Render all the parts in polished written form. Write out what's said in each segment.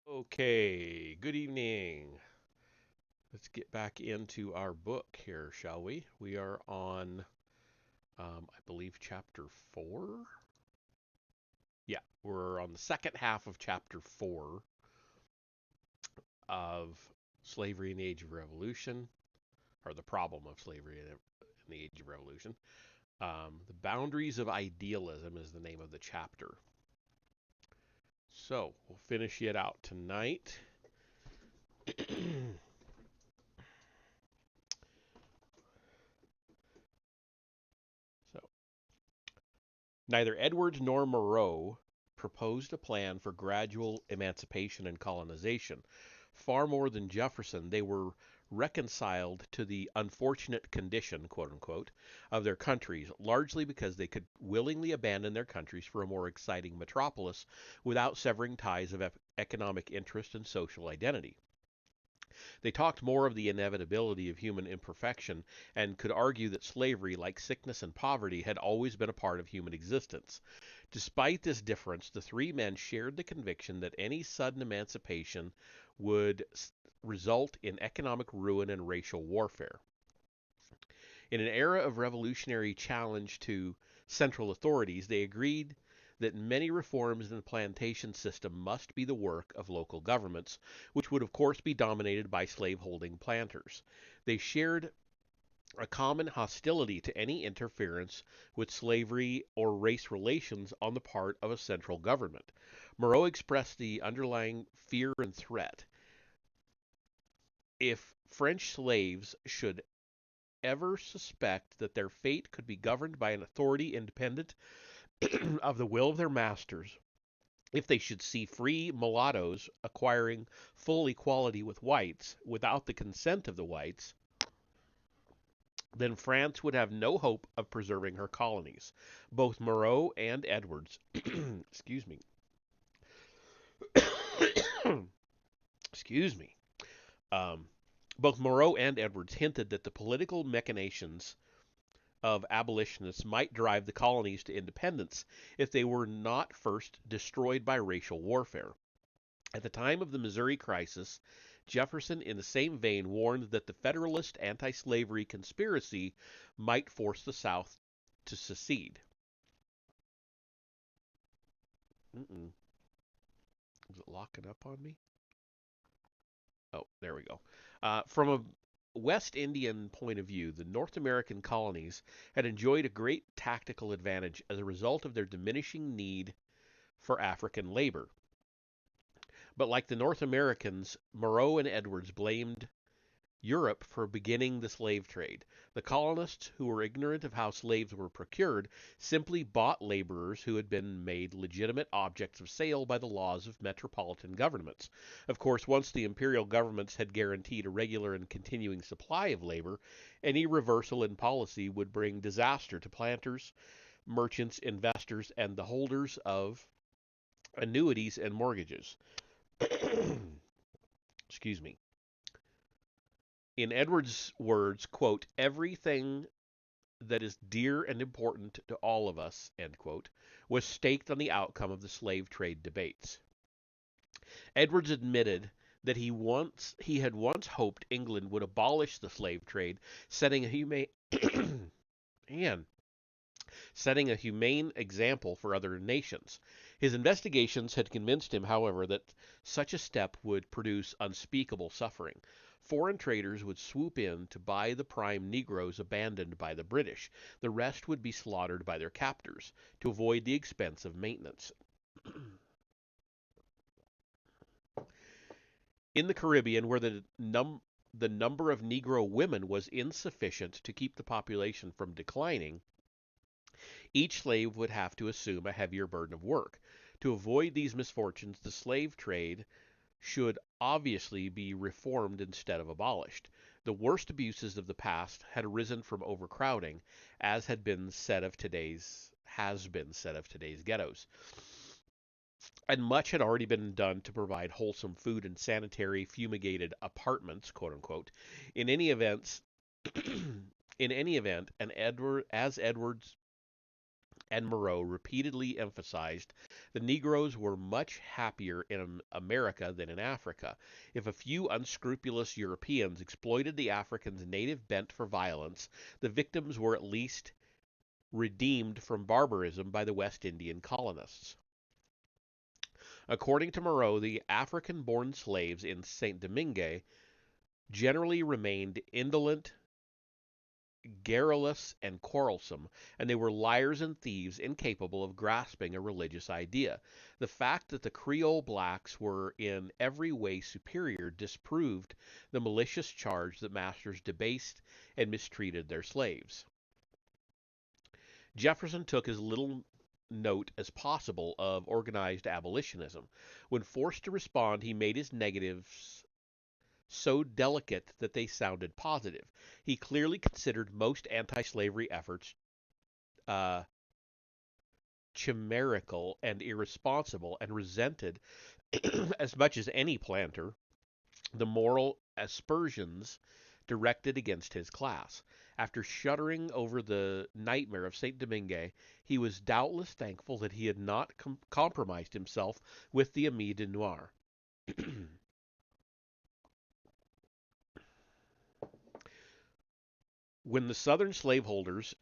Okay, good evening. Let's get back into our book here, shall we? We are on, I believe, chapter four. Yeah, we're on the second half of chapter four of Slavery in the Age of Revolution, or the problem of slavery in the Age of Revolution. The Boundaries of Idealism is the name of the chapter. So we'll finish it out tonight. So neither Edwards nor Moreau proposed a plan for gradual emancipation and colonization. Far more than Jefferson, they were reconciled to the unfortunate condition, quote unquote, of their countries, largely because they could willingly abandon their countries for a more exciting metropolis without severing ties of economic interest and social identity. They talked more of the inevitability of human imperfection and could argue that slavery, like sickness and poverty, had always been a part of human existence. Despite this difference, the three men shared the conviction that any sudden emancipation would result in economic ruin and racial warfare. In an era of revolutionary challenge to central authorities, they agreed that many reforms in the plantation system must be the work of local governments, which would of course be dominated by slaveholding planters. They shared a common hostility to any interference with slavery or race relations on the part of a central government. Moreau expressed the underlying fear and threat. If French slaves should ever suspect that their fate could be governed by an authority independent of the will of their masters, if they should see free mulattoes acquiring full equality with whites without the consent of the whites, then France would have no hope of preserving her colonies. Both Moreau and Edwards, excuse me, excuse me, um, both Moreau and Edwards hinted that the political machinations of abolitionists might drive the colonies to independence if they were not first destroyed by racial warfare. At the time of the Missouri crisis, Jefferson, in the same vein, warned that the Federalist anti slavery conspiracy might force the South to secede. Mm-mm. Is it locking up on me? Oh, there we go. From a West Indian point of view, the North American colonies had enjoyed a great tactical advantage as a result of their diminishing need for African labor. But like the North Americans, Moreau and Edwards blamed Europe for beginning the slave trade. The colonists, who were ignorant of how slaves were procured, simply bought laborers who had been made legitimate objects of sale by the laws of metropolitan governments. Of course, once the imperial governments had guaranteed a regular and continuing supply of labor, any reversal in policy would bring disaster to planters, merchants, investors, and the holders of annuities and mortgages. Excuse me. In Edwards' words, quote, everything that is dear and important to all of us, end quote, was staked on the outcome of the slave trade debates. Edwards admitted that he had once hoped England would abolish the slave trade, setting a humane man, setting a humane example for other nations. His investigations had convinced him, however, that such a step would produce unspeakable suffering. Foreign traders would swoop in to buy the prime Negroes abandoned by the British. The rest would be slaughtered by their captors to avoid the expense of maintenance. In the Caribbean, where the number of Negro women was insufficient to keep the population from declining, each slave would have to assume a heavier burden of work. To avoid these misfortunes, the slave trade should obviously be reformed instead of abolished. The worst abuses of the past had arisen from overcrowding, as has been said of today's ghettos. And much had already been done to provide wholesome food and sanitary fumigated apartments, quote unquote. In any event, in any event, and Edwards and Moreau repeatedly emphasized the Negroes were much happier in America than in Africa. If a few unscrupulous Europeans exploited the Africans' native bent for violence, the victims were at least redeemed from barbarism by the West Indian colonists. According to Moreau, the African born slaves in St. Domingue generally remained indolent, garrulous, and quarrelsome, and they were liars and thieves incapable of grasping a religious idea. The fact that the Creole blacks were in every way superior disproved the malicious charge that masters debased and mistreated their slaves. Jefferson took as little note as possible of organized abolitionism. When forced to respond, he made his negatives so delicate that they sounded positive. He clearly considered most anti-slavery efforts uh, chimerical and irresponsible, and resented, as much as any planter, the moral aspersions directed against his class. After shuddering over the nightmare of St. Domingue, he was doubtless thankful that he had not compromised himself with the Amis de Noir. When the Southern slaveholders,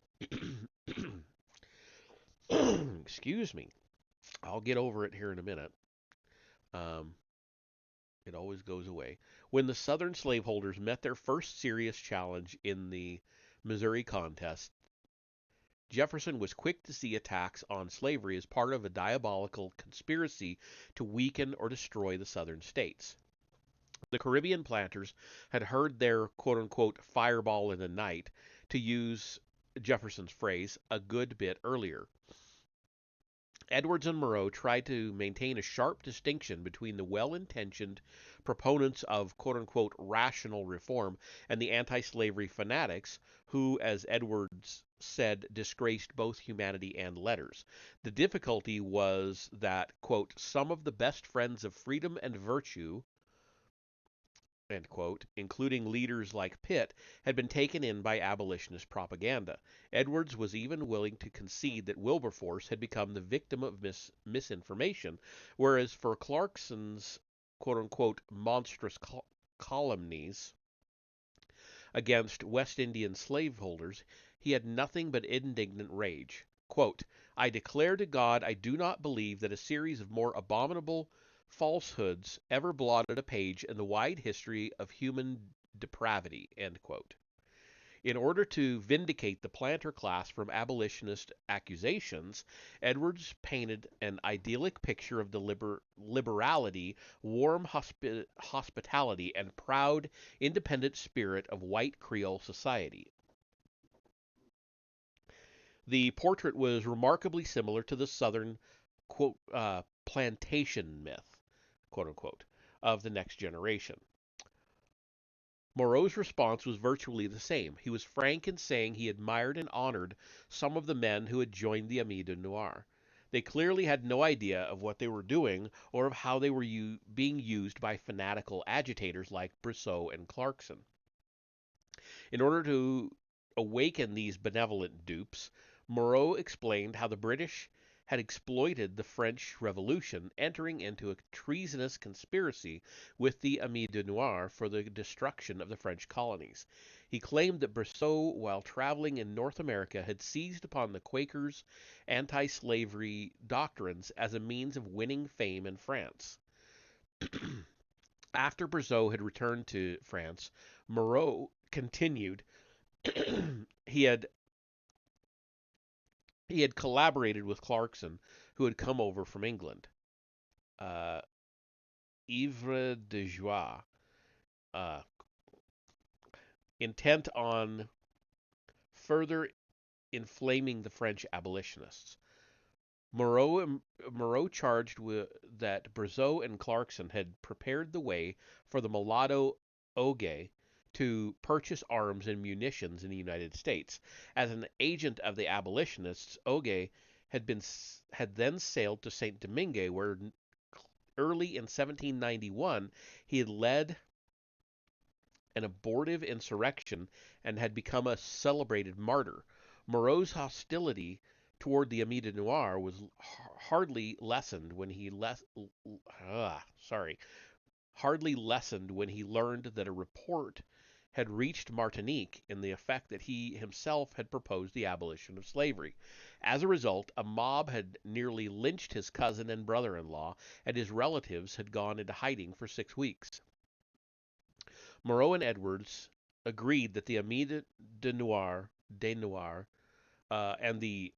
excuse me, I'll get over it here in a minute. Um, it always goes away. When the Southern slaveholders met their first serious challenge in the Missouri contest, Jefferson was quick to see attacks on slavery as part of a diabolical conspiracy to weaken or destroy the Southern states. The Caribbean planters had heard their quote unquote fireball in the night, to use Jefferson's phrase, a good bit earlier. Edwards and Moreau tried to maintain a sharp distinction between the well intentioned proponents of quote unquote rational reform and the anti slavery fanatics who, as Edwards said, disgraced both humanity and letters. The difficulty was that, quote, some of the best friends of freedom and virtue, end quote, including leaders like Pitt, had been taken in by abolitionist propaganda. Edwards was even willing to concede that Wilberforce had become the victim of misinformation, whereas for Clarkson's quote unquote monstrous calumnies against West Indian slaveholders, he had nothing but indignant rage. Quote, I declare to God I do not believe that a series of more abominable falsehoods ever blotted a page in the wide history of human depravity. End quote. In order to vindicate the planter class from abolitionist accusations, Edwards painted an idyllic picture of the liberality, warm hospitality, and proud, independent spirit of white Creole society. The portrait was remarkably similar to the Southern quote, plantation myth, quote unquote, of the next generation. Moreau's response was virtually the same. He was frank in saying he admired and honored some of the men who had joined the Amis de Noir. They clearly had no idea of what they were doing or of how they were being used by fanatical agitators like Brissot and Clarkson. In order to awaken these benevolent dupes, Moreau explained how the British had exploited the French Revolution, entering into a treasonous conspiracy with the Amis de Noir for the destruction of the French colonies. He claimed that Brissot, while traveling in North America, had seized upon the Quakers' anti-slavery doctrines as a means of winning fame in France. After Brissot had returned to France, Moreau continued he had he had collaborated with Clarkson, who had come over from England. Uh, Ivre de Joie, uh, intent on further inflaming the French abolitionists. Moreau charged that Brissot and Clarkson had prepared the way for the mulatto Oge to purchase arms and munitions in the United States. As an agent of the abolitionists, Oge had then sailed to St. Domingue, where early in 1791 he had led an abortive insurrection and had become a celebrated martyr. Moreau's hostility toward the Ami de Noir was hardly lessened when he hardly lessened when he learned that a report had reached Martinique in the effect that he himself had proposed the abolition of slavery. As a result, a mob had nearly lynched his cousin and brother-in-law, and his relatives had gone into hiding for 6 weeks. Moreau and Edwards agreed that the Ami de Noir, and the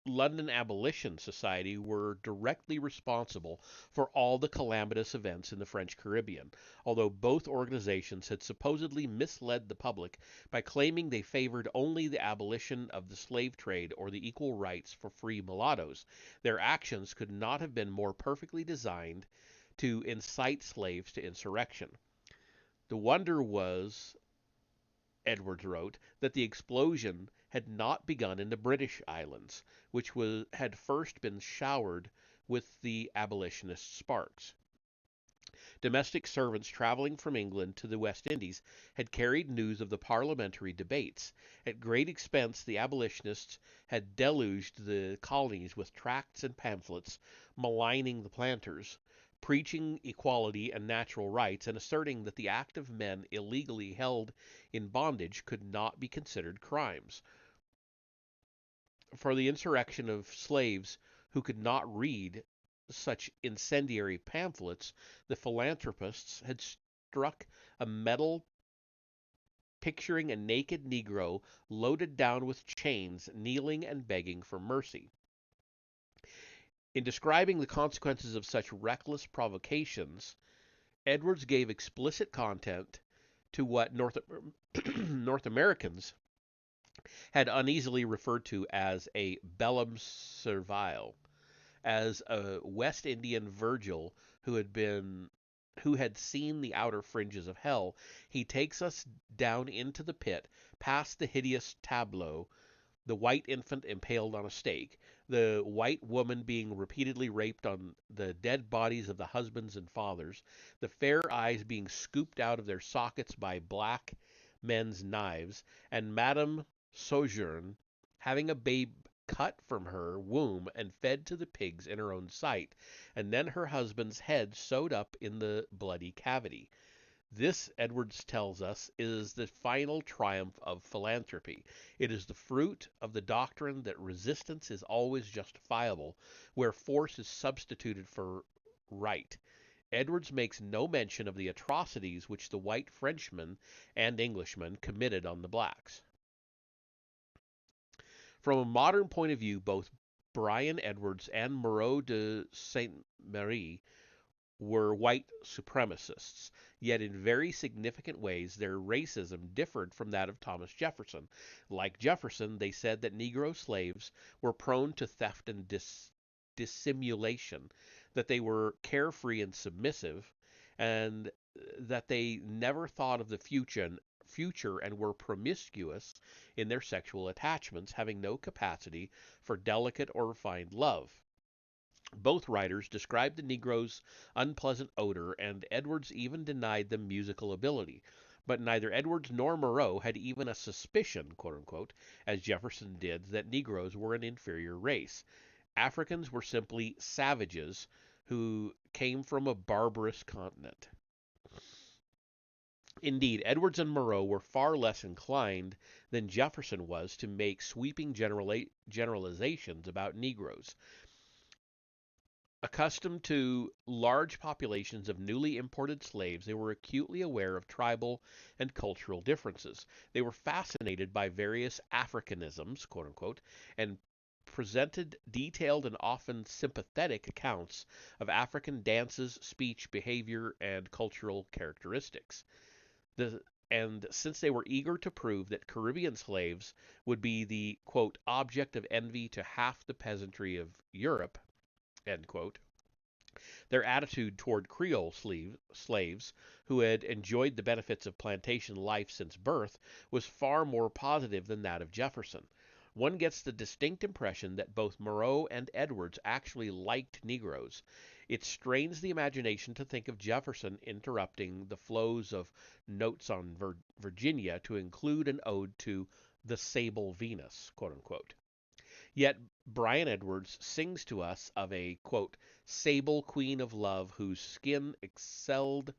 London Abolition Society were directly responsible for all the calamitous events in the French Caribbean, although both organizations had supposedly misled the public by claiming they favored only the abolition of the slave trade or the equal rights for free mulattoes. Their actions could not have been more perfectly designed to incite slaves to insurrection. The wonder was, Edwards wrote, that the explosion had not begun in the British Islands, which had first been showered with the abolitionist sparks. Domestic servants traveling from England to the West Indies had carried news of the parliamentary debates. At great expense, the abolitionists had deluged the colonies with tracts and pamphlets maligning the planters, preaching equality and natural rights, and asserting that the act of men illegally held in bondage could not be considered crimes. For the insurrection of slaves who could not read such incendiary pamphlets, the philanthropists had struck a medal picturing a naked Negro loaded down with chains, kneeling and begging for mercy. In describing the consequences of such reckless provocations, Edwards gave explicit content to what North Americans had uneasily referred to as a bellum servile, as a West Indian Virgil who had seen the outer fringes of hell. He takes us down into the pit, past the hideous tableau, the white infant impaled on a stake, the white woman being repeatedly raped on the dead bodies of the husbands and fathers, the fair eyes being scooped out of their sockets by black men's knives, and Madame Sojourn having a babe cut from her womb and fed to the pigs in her own sight, and then her husband's head sewed up in the bloody cavity. This, Edwards tells us, is the final triumph of philanthropy. It is the fruit of the doctrine that resistance is always justifiable, where force is substituted for right. Edwards makes no mention of the atrocities which the white Frenchmen and Englishmen committed on the blacks. From a modern point of view, both Bryan Edwards and Moreau de Saint-Méry were white supremacists, yet in very significant ways their racism differed from that of Thomas Jefferson. Like Jefferson, they said that Negro slaves were prone to theft and dissimulation, that they were carefree and submissive, and that they never thought of the future and were promiscuous in their sexual attachments, having no capacity for delicate or refined love. Both writers described the Negro's unpleasant odor, and Edwards even denied them musical ability. But neither Edwards nor Moreau had even a suspicion, quote unquote, as Jefferson did, that Negroes were an inferior race. Africans were simply savages who came from a barbarous continent. Indeed, Edwards and Moreau were far less inclined than Jefferson was to make sweeping generalizations about Negroes. Accustomed to large populations of newly imported slaves, they were acutely aware of tribal and cultural differences. They were fascinated by various Africanisms, quote unquote, and presented detailed and often sympathetic accounts of African dances, speech, behavior, and cultural characteristics. And since they were eager to prove that Caribbean slaves would be the, quote, object of envy to half the peasantry of Europe, end quote, their attitude toward Creole slaves, who had enjoyed the benefits of plantation life since birth, was far more positive than that of Jefferson. One gets the distinct impression that both Moreau and Edwards actually liked Negroes. It strains the imagination to think of Jefferson interrupting the flows of Notes on Virginia to include an ode to the sable Venus, quote unquote. Yet Brian Edwards sings to us of a, quote, sable queen of love whose skin excelled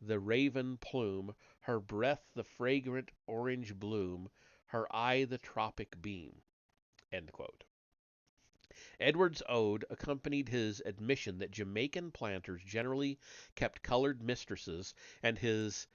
the raven plume, her breath the fragrant orange bloom, her eye the tropic beam, end quote. Edwards' ode accompanied his admission that Jamaican planters generally kept colored mistresses, and his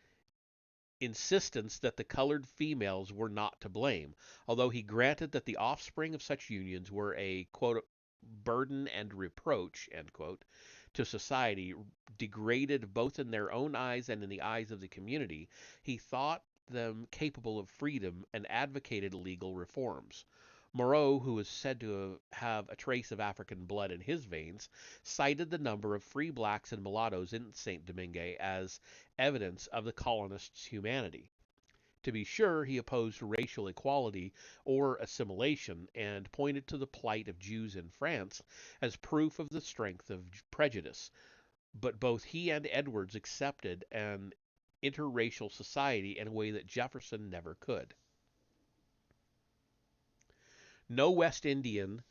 insistence that the colored females were not to blame, although he granted that the offspring of such unions were a, quote, burden and reproach, end quote, to society, degraded both in their own eyes and in the eyes of the community. He thought them capable of freedom and advocated legal reforms. Moreau, who is said to have a trace of African blood in his veins, cited the number of free blacks and mulattoes in St. Domingue as evidence of the colonists' humanity. To be sure, he opposed racial equality or assimilation and pointed to the plight of Jews in France as proof of the strength of prejudice. But both he and Edwards accepted an interracial society in a way that Jefferson never could. No West Indian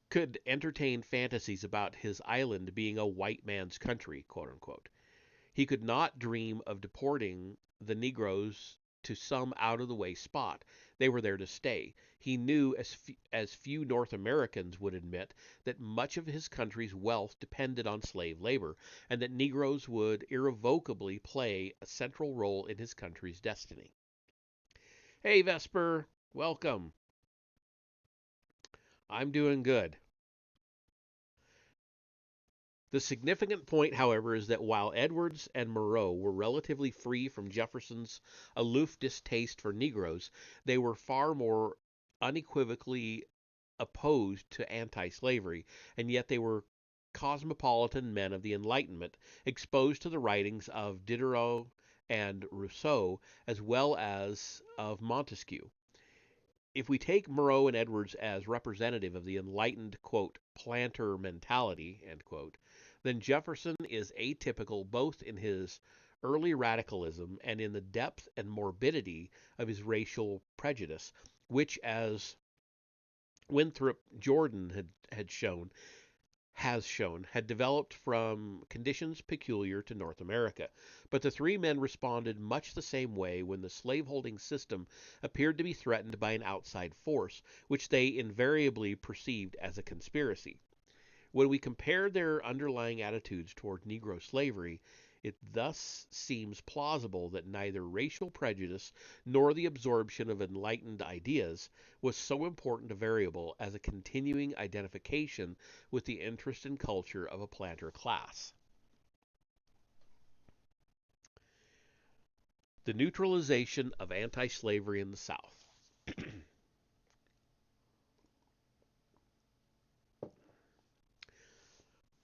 could entertain fantasies about his island being a white man's country, quote unquote. He could not dream of deporting the Negroes to some out of the way spot. They were there to stay. He knew, as few North Americans would admit, that much of his country's wealth depended on slave labor, and that Negroes would irrevocably play a central role in his country's destiny. Hey, Vesper, welcome. I'm doing good. The significant point, however, is that while Edwards and Moreau were relatively free from Jefferson's aloof distaste for Negroes, they were far more unequivocally opposed to anti-slavery, and yet they were cosmopolitan men of the Enlightenment, exposed to the writings of Diderot and Rousseau, as well as of Montesquieu. If we take Moreau and Edwards as representative of the enlightened, quote, planter mentality, end quote, then Jefferson is atypical both in his early radicalism and in the depth and morbidity of his racial prejudice, which, as Winthrop Jordan has shown, had developed from conditions peculiar to North America. But the three men responded much the same way when the slaveholding system appeared to be threatened by an outside force, which they invariably perceived as a conspiracy. When we compare their underlying attitudes toward Negro slavery, it thus seems plausible that neither racial prejudice nor the absorption of enlightened ideas was so important a variable as a continuing identification with the interest and culture of a planter class. The neutralization of anti-slavery in the South.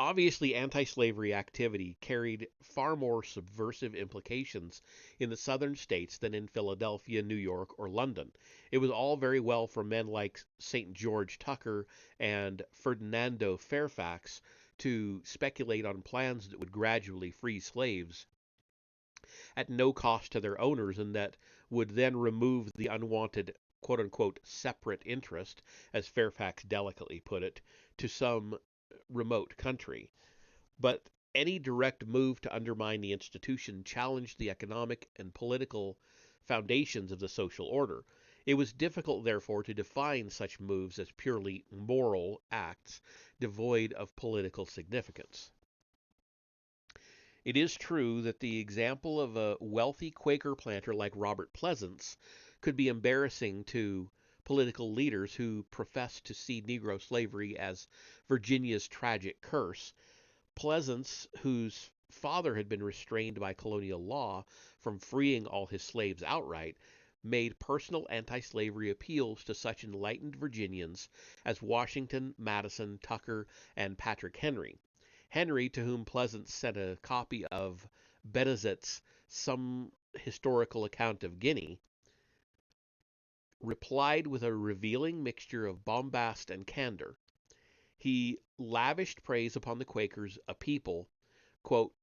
Obviously, anti-slavery activity carried far more subversive implications in the southern states than in Philadelphia, New York, or London. It was all very well for men like St. George Tucker and Ferdinando Fairfax to speculate on plans that would gradually free slaves at no cost to their owners and that would then remove the unwanted quote unquote separate interest, as Fairfax delicately put it, to some remote country. But any direct move to undermine the institution challenged the economic and political foundations of the social order. It was difficult, therefore, to define such moves as purely moral acts devoid of political significance. It is true that the example of a wealthy Quaker planter like Robert Pleasants could be embarrassing to political leaders who profess to see Negro slavery as Virginia's tragic curse. Pleasants, whose father had been restrained by colonial law from freeing all his slaves outright, made personal anti-slavery appeals to such enlightened Virginians as Washington, Madison, Tucker, and Patrick Henry. Henry, to whom Pleasants sent a copy of Bedezet's Some Historical Account of Guinea, replied with a revealing mixture of bombast and candor. He lavished praise upon the Quakers, a people, quote,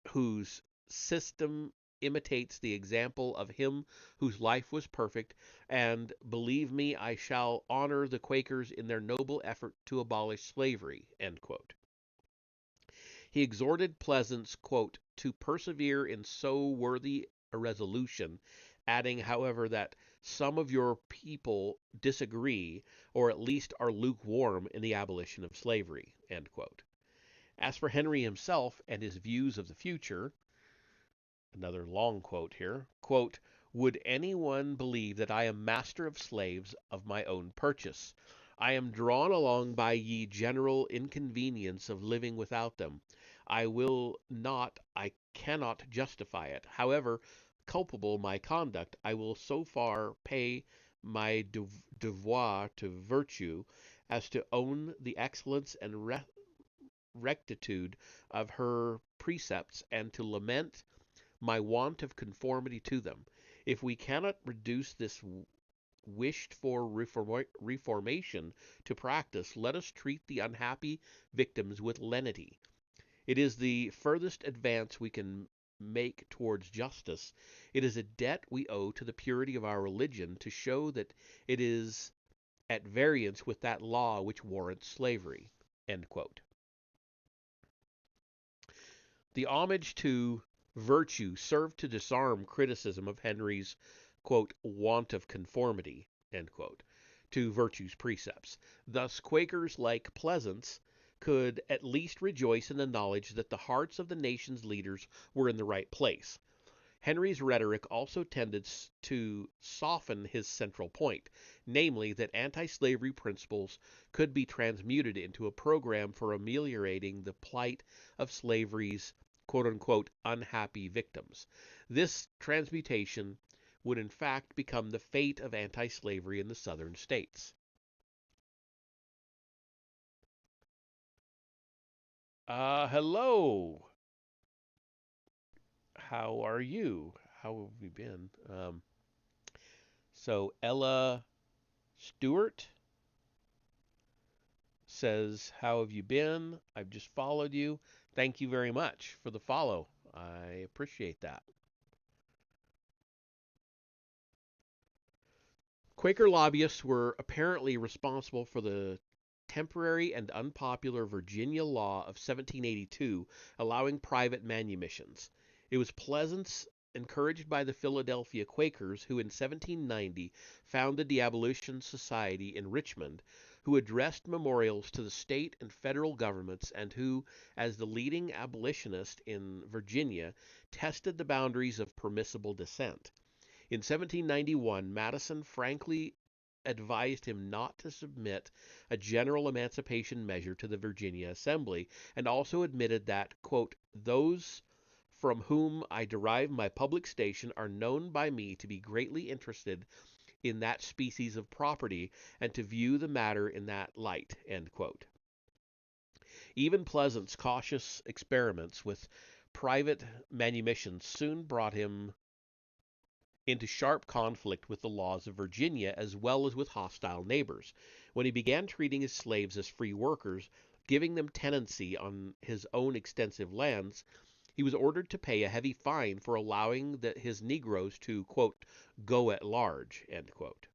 whose system imitates the example of him whose life was perfect, and believe me, I shall honor the Quakers in their noble effort to abolish slavery, end quote. He exhorted Pleasants, quote, to persevere in so worthy a resolution, adding, however, that some of your people disagree, or at least are lukewarm in the abolition of slavery, end quote. As for Henry himself and his views of the future, another long quote here, quote, would anyone believe that I am master of slaves of my own purchase? I am drawn along by ye general inconvenience of living without them. I will not, I cannot justify it. However culpable my conduct, I will so far pay my devoir to virtue as to own the excellence and rectitude of her precepts, and to lament my want of conformity to them. If we cannot reduce this wished for reformation to practice, let us treat the unhappy victims with lenity. It is the furthest advance we can make towards justice. It is a debt we owe to the purity of our religion to show that it is at variance with that law which warrants slavery. End quote. The homage to virtue served to disarm criticism of Henry's, quote, want of conformity, end quote, to virtue's precepts. Thus, Quakers like Pleasants could at least rejoice in the knowledge that the hearts of the nation's leaders were in the right place. Henry's rhetoric also tended to soften his central point, namely that anti-slavery principles could be transmuted into a program for ameliorating the plight of slavery's quote-unquote unhappy victims. This transmutation would in fact become the fate of anti-slavery in the southern states. Hello. How are you? How have you been? So Ella Stewart says, how have you been? I've just followed you. Thank you very much for the follow. I appreciate that. Quaker lobbyists were apparently responsible for the temporary and unpopular Virginia law of 1782 allowing private manumissions. It was Pleasants, encouraged by the Philadelphia Quakers, who in 1790 founded the Abolition Society in Richmond, who addressed memorials to the state and federal governments, and who, as the leading abolitionist in Virginia, tested the boundaries of permissible dissent. In 1791, Madison frankly advised him not to submit a general emancipation measure to the Virginia Assembly, and also admitted that, quote, those from whom I derive my public station are known by me to be greatly interested in that species of property, and to view the matter in that light, end quote. Even Pleasant's cautious experiments with private manumissions soon brought him into sharp conflict with the laws of Virginia as well as with hostile neighbors. When he began treating his slaves as free workers, giving them tenancy on his own extensive lands, he was ordered to pay a heavy fine for allowing his Negroes to, quote, go at large, end quote.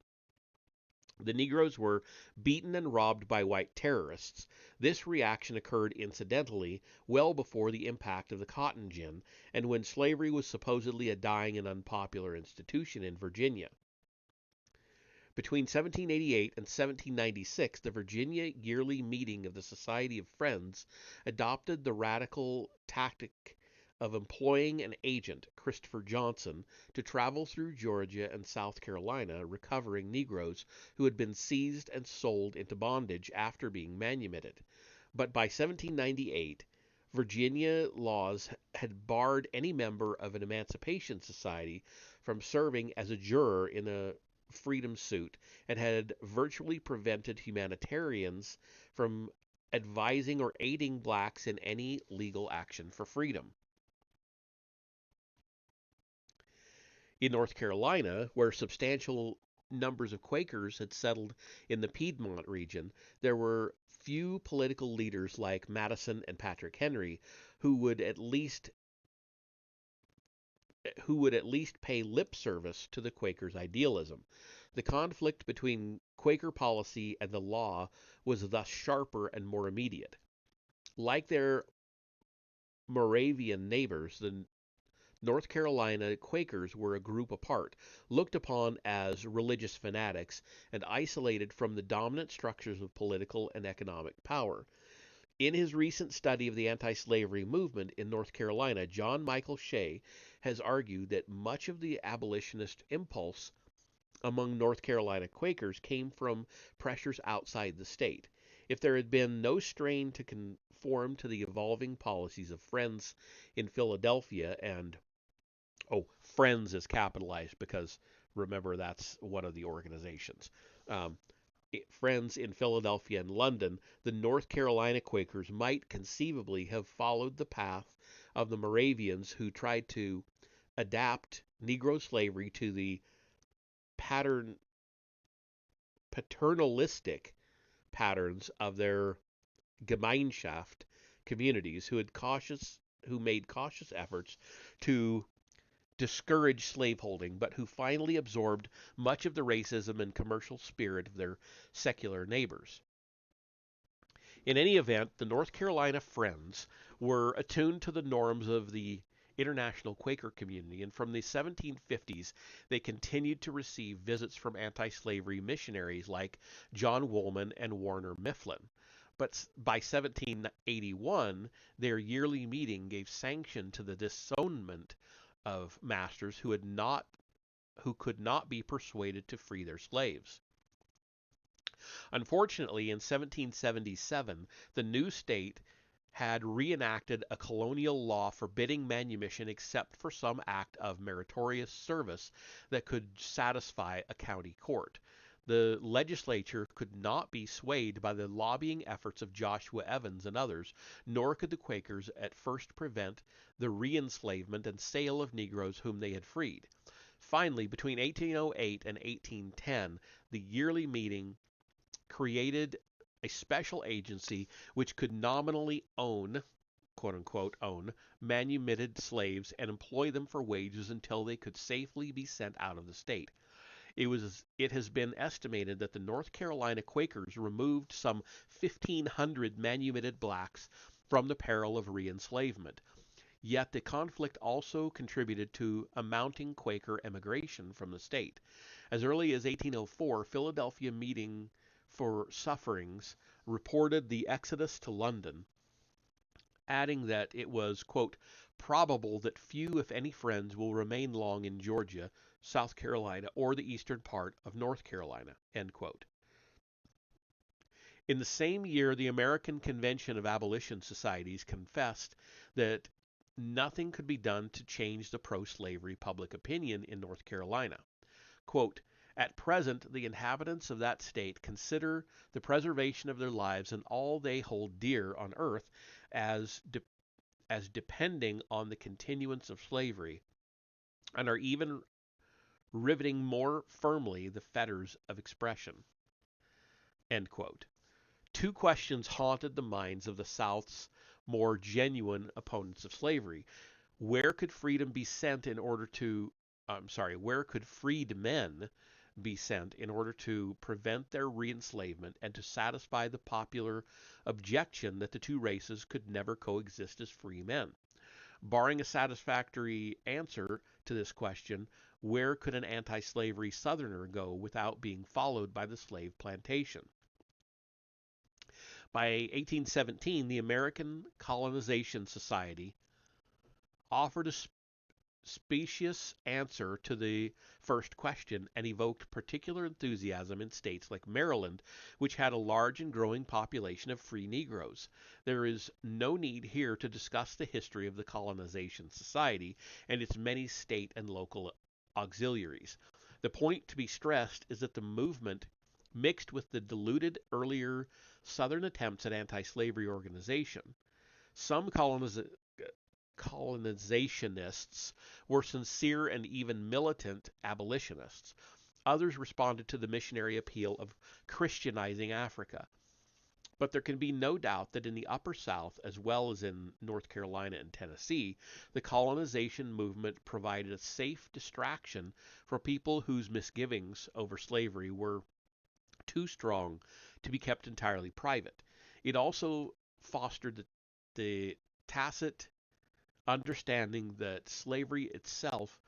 The Negroes were beaten and robbed by white terrorists. This reaction occurred incidentally, well before the impact of the cotton gin, and when slavery was supposedly a dying and unpopular institution in Virginia. Between 1788 and 1796, the Virginia Yearly Meeting of the Society of Friends adopted the radical tactic of employing an agent, Christopher Johnson, to travel through Georgia and South Carolina, recovering Negroes who had been seized and sold into bondage after being manumitted. But by 1798, Virginia laws had barred any member of an emancipation society from serving as a juror in a freedom suit, and had virtually prevented humanitarians from advising or aiding blacks in any legal action for freedom. In North Carolina, where substantial numbers of Quakers had settled in the Piedmont region, there were few political leaders like Madison and Patrick Henry who who would at least pay lip service to the Quakers' idealism. The conflict between Quaker policy and the law was thus sharper and more immediate. Like their Moravian neighbors, the North Carolina Quakers were a group apart, looked upon as religious fanatics, and isolated from the dominant structures of political and economic power. In his recent study of the anti slavery movement in North Carolina, John Michael Shea has argued that much of the abolitionist impulse among North Carolina Quakers came from pressures outside the state. If there had been no strain to conform to the evolving policies of Friends in Philadelphia and Friends is capitalized because remember that's one of the organizations. Um, Friends in Philadelphia and London, the North Carolina Quakers might conceivably have followed the path of the Moravians who tried to adapt Negro slavery to the pattern paternalistic patterns of their Gemeinschaft communities who made cautious efforts to discourage slaveholding, but who finally absorbed much of the racism and commercial spirit of their secular neighbors. In any event, the North Carolina Friends were attuned to the norms of the international Quaker community, and from the 1750s they continued to receive visits from anti-slavery missionaries like John Woolman and Warner Mifflin. But by 1781, their yearly meeting gave sanction to the disownment of masters who could not be persuaded to free their slaves. Unfortunately, in 1777, the new state had reenacted a colonial law forbidding manumission except for some act of meritorious service that could satisfy a county court. The legislature could not be swayed by the lobbying efforts of Joshua Evans and others, nor could the Quakers at first prevent the re-enslavement and sale of Negroes whom they had freed. Finally, between 1808 and 1810, the yearly meeting created a special agency which could nominally own, quote unquote, own manumitted slaves and employ them for wages until they could safely be sent out of the state. It has been estimated that the North Carolina Quakers removed some 1,500 manumitted blacks from the peril of re-enslavement. Yet the conflict also contributed to a mounting Quaker emigration from the state. As early as 1804, Philadelphia Meeting for Sufferings reported the exodus to London, adding that it was, quote, probable that few, if any, Friends will remain long in Georgia, South Carolina, or the eastern part of North Carolina, end quote. In the same year, the American Convention of Abolition Societies confessed that nothing could be done to change the pro-slavery public opinion in North Carolina. Quote, at present, the inhabitants of that state consider the preservation of their lives and all they hold dear on earth as depending on the continuance of slavery, and are even riveting more firmly the fetters of expression. End quote. Two questions haunted the minds of the South's more genuine opponents of slavery. Where could freedom be sent in order to, where could freedmen be sent in order to prevent their reenslavement and to satisfy the popular objection that the two races could never coexist as free men? Barring a satisfactory answer to this question, where could an anti-slavery Southerner go without being followed by the slave plantation? By 1817, the American Colonization Society offered a specious answer to the first question and evoked particular enthusiasm in states like Maryland, which had a large and growing population of free Negroes. There is no need here to discuss the history of the Colonization Society and its many state and local auxiliaries. The point to be stressed is that the movement mixed with the diluted earlier Southern attempts at anti-slavery organization. Some colonizationists were sincere and even militant abolitionists. Others responded to the missionary appeal of Christianizing Africa. But there can be no doubt that in the Upper South, as well as in North Carolina and Tennessee, the colonization movement provided a safe distraction for people whose misgivings over slavery were too strong to be kept entirely private. It also fostered the tacit understanding that slavery itself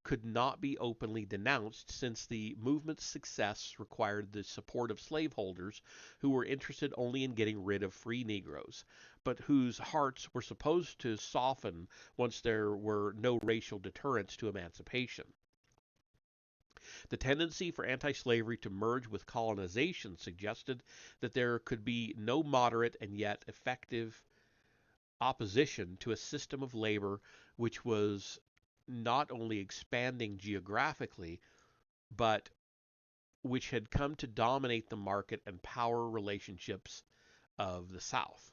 could not be openly denounced since the movement's success required the support of slaveholders who were interested only in getting rid of free Negroes, but whose hearts were supposed to soften once there were no racial deterrents to emancipation. The tendency for anti slavery to merge with colonization suggested that there could be no moderate and yet effective opposition to a system of labor which was not only expanding geographically, but which had come to dominate the market and power relationships of the South.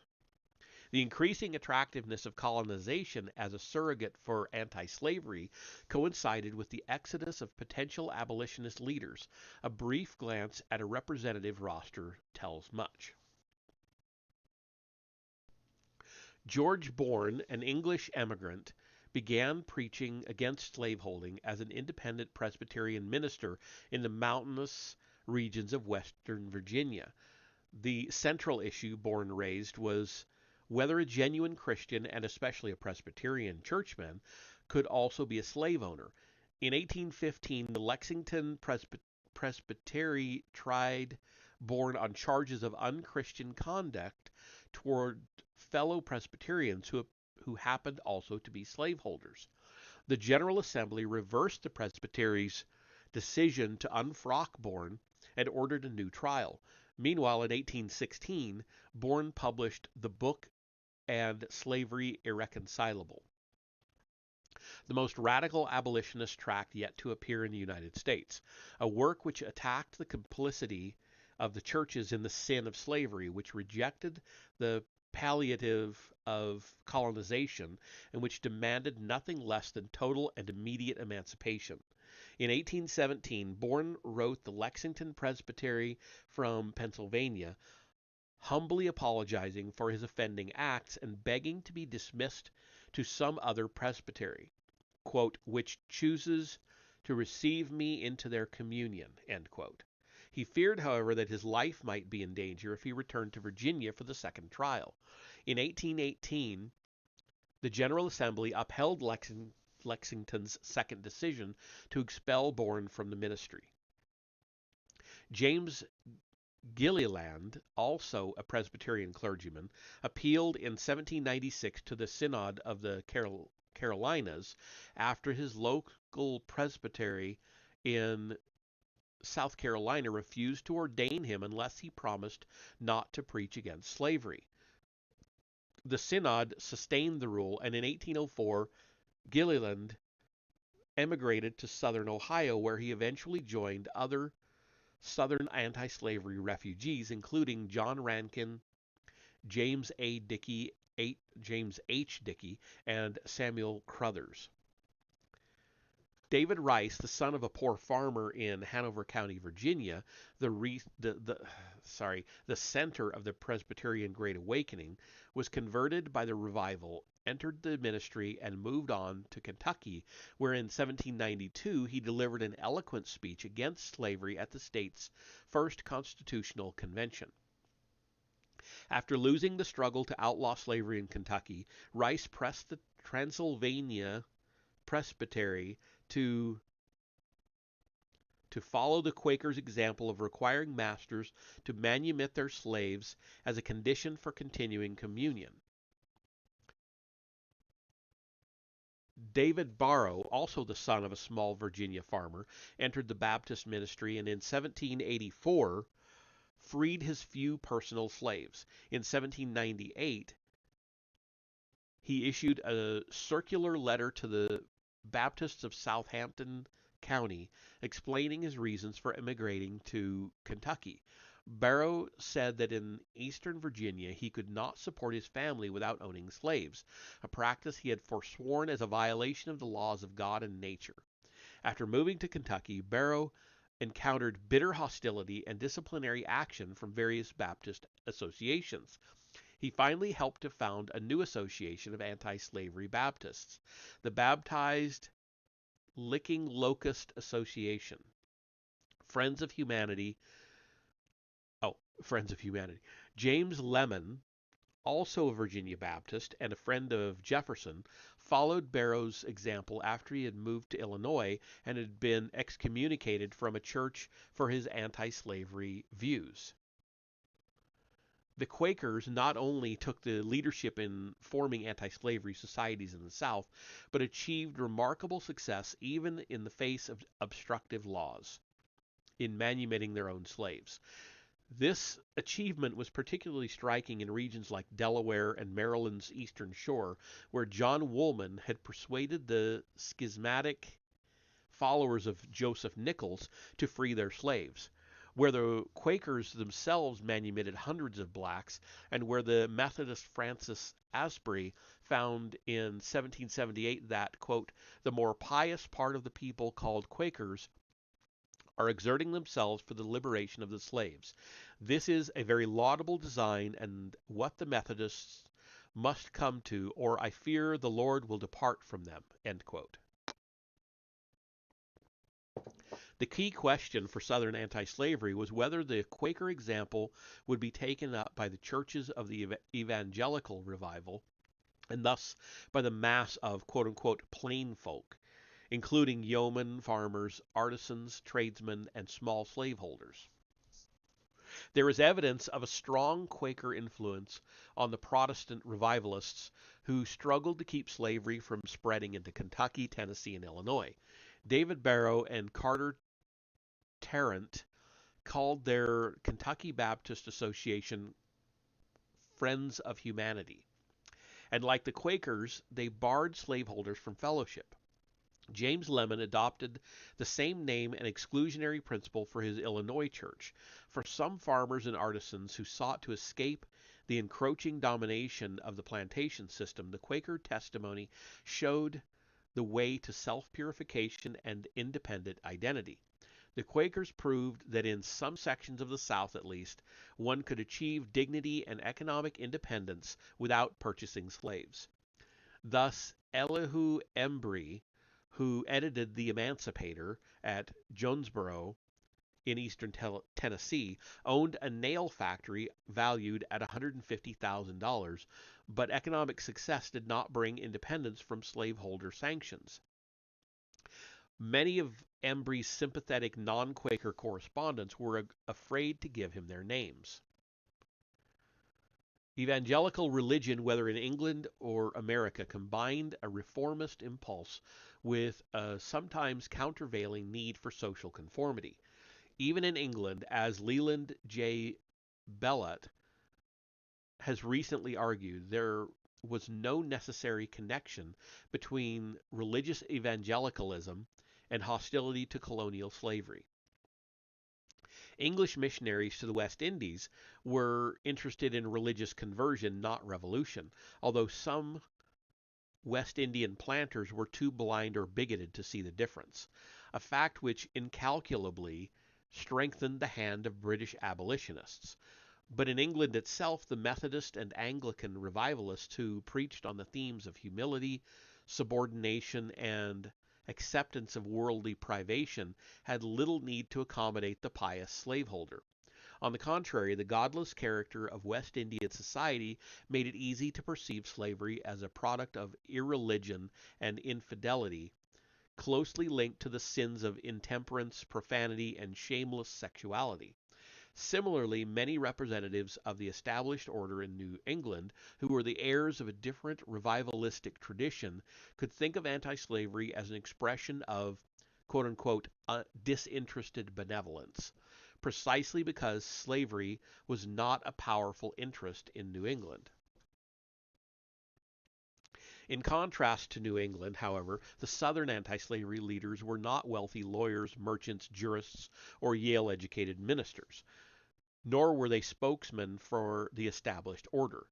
The increasing attractiveness of colonization as a surrogate for anti slavery coincided with the exodus of potential abolitionist leaders. A brief glance at a representative roster tells much. George Bourne, an English emigrant, began preaching against slaveholding as an independent Presbyterian minister in the mountainous regions of western Virginia. The central issue Bourne raised was whether a genuine Christian, and especially a Presbyterian churchman, could also be a slave owner. In 1815, the Lexington Presbytery tried Bourne on charges of unchristian conduct toward fellow Presbyterians who happened also to be slaveholders. The General Assembly reversed the Presbytery's decision to unfrock Bourne and ordered a new trial. Meanwhile, in 1816, Bourne published the book and Slavery Irreconcilable, the most radical abolitionist tract yet to appear in the United States, a work which attacked the complicity of the churches in the sin of slavery, which rejected the palliative of colonization, and which demanded nothing less than total and immediate emancipation. In 1817, Bourne wrote the Lexington Presbytery from Pennsylvania, humbly apologizing for his offending acts and begging to be dismissed to some other presbytery, quote, which chooses to receive me into their communion, end quote. He feared, however, that his life might be in danger if he returned to Virginia for the second trial. In 1818, the General Assembly upheld Lexington's second decision to expel Bourne from the ministry. James Gilliland, also a Presbyterian clergyman, appealed in 1796 to the Synod of the Carolinas after his local presbytery in South Carolina refused to ordain him unless he promised not to preach against slavery. The Synod sustained the rule, and in 1804, Gilliland emigrated to southern Ohio, where he eventually joined other Southern anti-slavery refugees, including John Rankin, James James H. Dickey, and Samuel Crothers. David Rice, the son of a poor farmer in Hanover County, Virginia, the center of the Presbyterian Great Awakening, was converted by the revival, entered the ministry, and moved on to Kentucky, where in 1792 he delivered an eloquent speech against slavery at the state's first constitutional convention. After losing the struggle to outlaw slavery in Kentucky, Rice pressed the Transylvania Presbytery to follow the Quakers' example of requiring masters to manumit their slaves as a condition for continuing communion. David Barrow, also the son of a small Virginia farmer, entered the Baptist ministry and in 1784 freed his few personal slaves. In 1798, he issued a circular letter to the Baptists of Southampton County explaining his reasons for immigrating to Kentucky. Barrow said that in eastern Virginia he could not support his family without owning slaves, a practice he had forsworn as a violation of the laws of God and nature. After moving to Kentucky, Barrow encountered bitter hostility and disciplinary action from various Baptist associations. He finally helped to found a new association of anti-slavery Baptists, the Baptized Licking Locust Association. Friends of Humanity. Oh, Friends of Humanity. James Lemon, also a Virginia Baptist and a friend of Jefferson, followed Barrow's example after he had moved to Illinois and had been excommunicated from a church for his anti-slavery views. The Quakers not only took the leadership in forming anti-slavery societies in the South, but achieved remarkable success even in the face of obstructive laws in manumitting their own slaves. This achievement was particularly striking in regions like Delaware and Maryland's Eastern Shore, where John Woolman had persuaded the schismatic followers of Joseph Nichols to free their slaves, where the Quakers themselves manumitted hundreds of blacks, and where the Methodist Francis Asbury found in 1778 that, quote, the more pious part of the people called Quakers are exerting themselves for the liberation of the slaves. This is a very laudable design, and what the Methodists must come to, or I fear the Lord will depart from them. End quote. The key question for Southern anti-slavery was whether the Quaker example would be taken up by the churches of the evangelical revival, and thus by the mass of quote-unquote plain folk, including yeomen, farmers, artisans, tradesmen, and small slaveholders. There is evidence of a strong Quaker influence on the Protestant revivalists who struggled to keep slavery from spreading into Kentucky, Tennessee, and Illinois. David Barrow and Carter Tarrant called their Kentucky Baptist Association Friends of Humanity. And like the Quakers, they barred slaveholders from fellowship. James Lemon adopted the same name and exclusionary principle for his Illinois church. For some farmers and artisans who sought to escape the encroaching domination of the plantation system, the Quaker testimony showed the way to self-purification and independent identity. The Quakers proved that in some sections of the South, at least, one could achieve dignity and economic independence without purchasing slaves. Thus, Elihu Embry, who edited The Emancipator at Jonesboro in eastern Tennessee, owned a nail factory valued at $150,000, but economic success did not bring independence from slaveholder sanctions. Many of Embry's sympathetic non-Quaker correspondents were afraid to give him their names. Evangelical religion, whether in England or America, combined a reformist impulse with a sometimes countervailing need for social conformity. Even in England, as Leland J. Bellott has recently argued, there was no necessary connection between religious evangelicalism and hostility to colonial slavery. English missionaries to the West Indies were interested in religious conversion, not revolution, although some West Indian planters were too blind or bigoted to see the difference, a fact which incalculably strengthened the hand of British abolitionists. But in England itself, the Methodist and Anglican revivalists who preached on the themes of humility, subordination, and acceptance of worldly privation had little need to accommodate the pious slaveholder. On the contrary, the godless character of West Indian society made it easy to perceive slavery as a product of irreligion and infidelity, closely linked to the sins of intemperance, profanity, and shameless sexuality. Similarly, many representatives of the established order in New England, who were the heirs of a different revivalistic tradition, could think of anti-slavery as an expression of quote-unquote disinterested benevolence, precisely because slavery was not a powerful interest in New England. In contrast to New England, however, the Southern anti-slavery leaders were not wealthy lawyers, merchants, jurists, or Yale-educated ministers, nor were they spokesmen for the established order.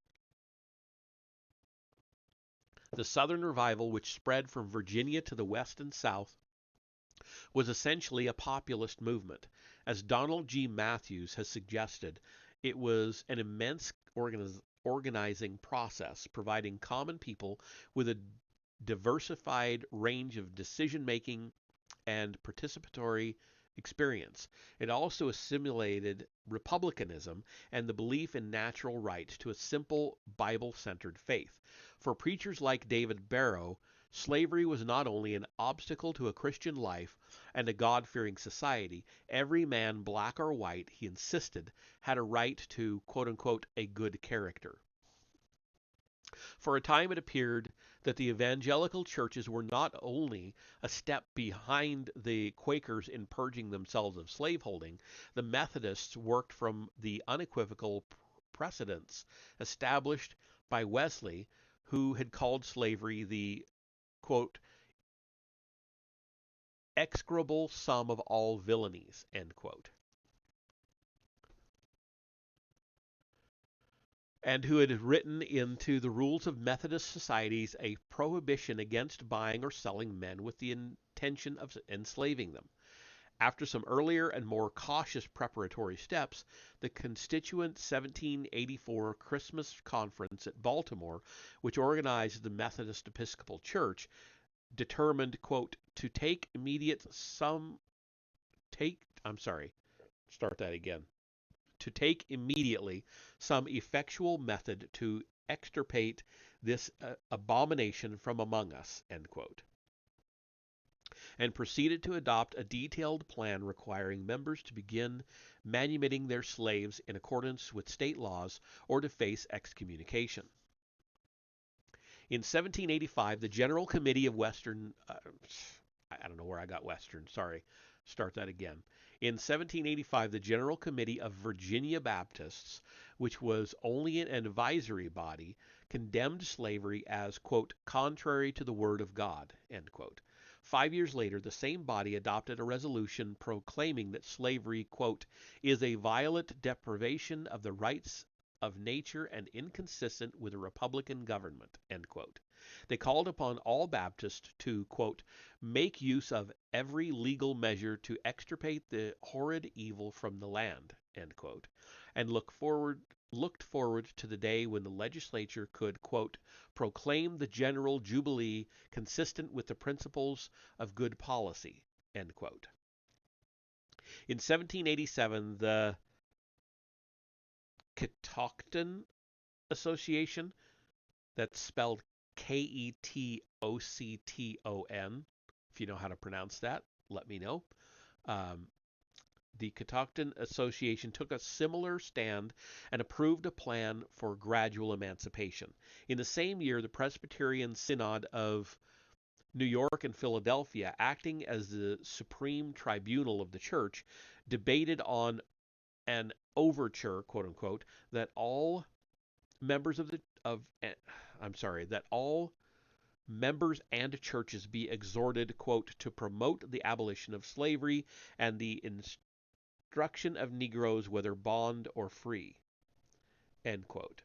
The Southern revival, which spread from Virginia to the West and South, was essentially a populist movement. As Donald G. Matthews has suggested, it was an immense organizing process, providing common people with a diversified range of decision making and participatory experience. It also assimilated republicanism and the belief in natural right to a simple Bible centered faith. For preachers like David Barrow, slavery was not only an obstacle to a Christian life and a God fearing society, every man, black or white, he insisted, had a right to, quote unquote, a good character. For a time it appeared that the evangelical churches were not only a step behind the Quakers in purging themselves of slaveholding, the Methodists worked from the unequivocal precedents established by Wesley, who had called slavery the, quote, execrable sum of all villainies, end quote, and who had written into the rules of Methodist societies a prohibition against buying or selling men with the intention of enslaving them. After some earlier and more cautious preparatory steps, the constituent 1784 Christmas Conference at Baltimore, which organized the Methodist Episcopal Church, determined, quote, to take immediate some take I'm sorry, start that again. To take immediately some effectual method to extirpate this abomination from among us, end quote, and proceeded to adopt a detailed plan requiring members to begin manumitting their slaves in accordance with state laws or to face excommunication. In 1785, the General Committee of Western, I don't know where I got Western, sorry, start that again. In 1785, the General Committee of Virginia Baptists, which was only an advisory body, condemned slavery as, quote, contrary to the Word of God, end quote. 5 years later, the same body adopted a resolution proclaiming that slavery, quote, is a violent deprivation of the rights of nature and inconsistent with a republican government, end quote. They called upon all Baptists to, quote, make use of every legal measure to extirpate the horrid evil from the land, end quote, and looked forward to the day when the legislature could, quote, proclaim the general jubilee consistent with the principles of good policy, end quote. In 1787, the Catoctin Association, that's spelled Ketocton. If you know how to pronounce that, let me know. Um, the Catoctin Association took a similar stand and approved a plan for gradual emancipation. In the same year, the Presbyterian Synod of New York and Philadelphia, acting as the supreme tribunal of the church, debated on an overture, quote unquote, that all members of the of I'm sorry, that all members and churches be exhorted, quote, to promote the abolition of slavery and the instruction of Negroes, whether bond or free, end quote.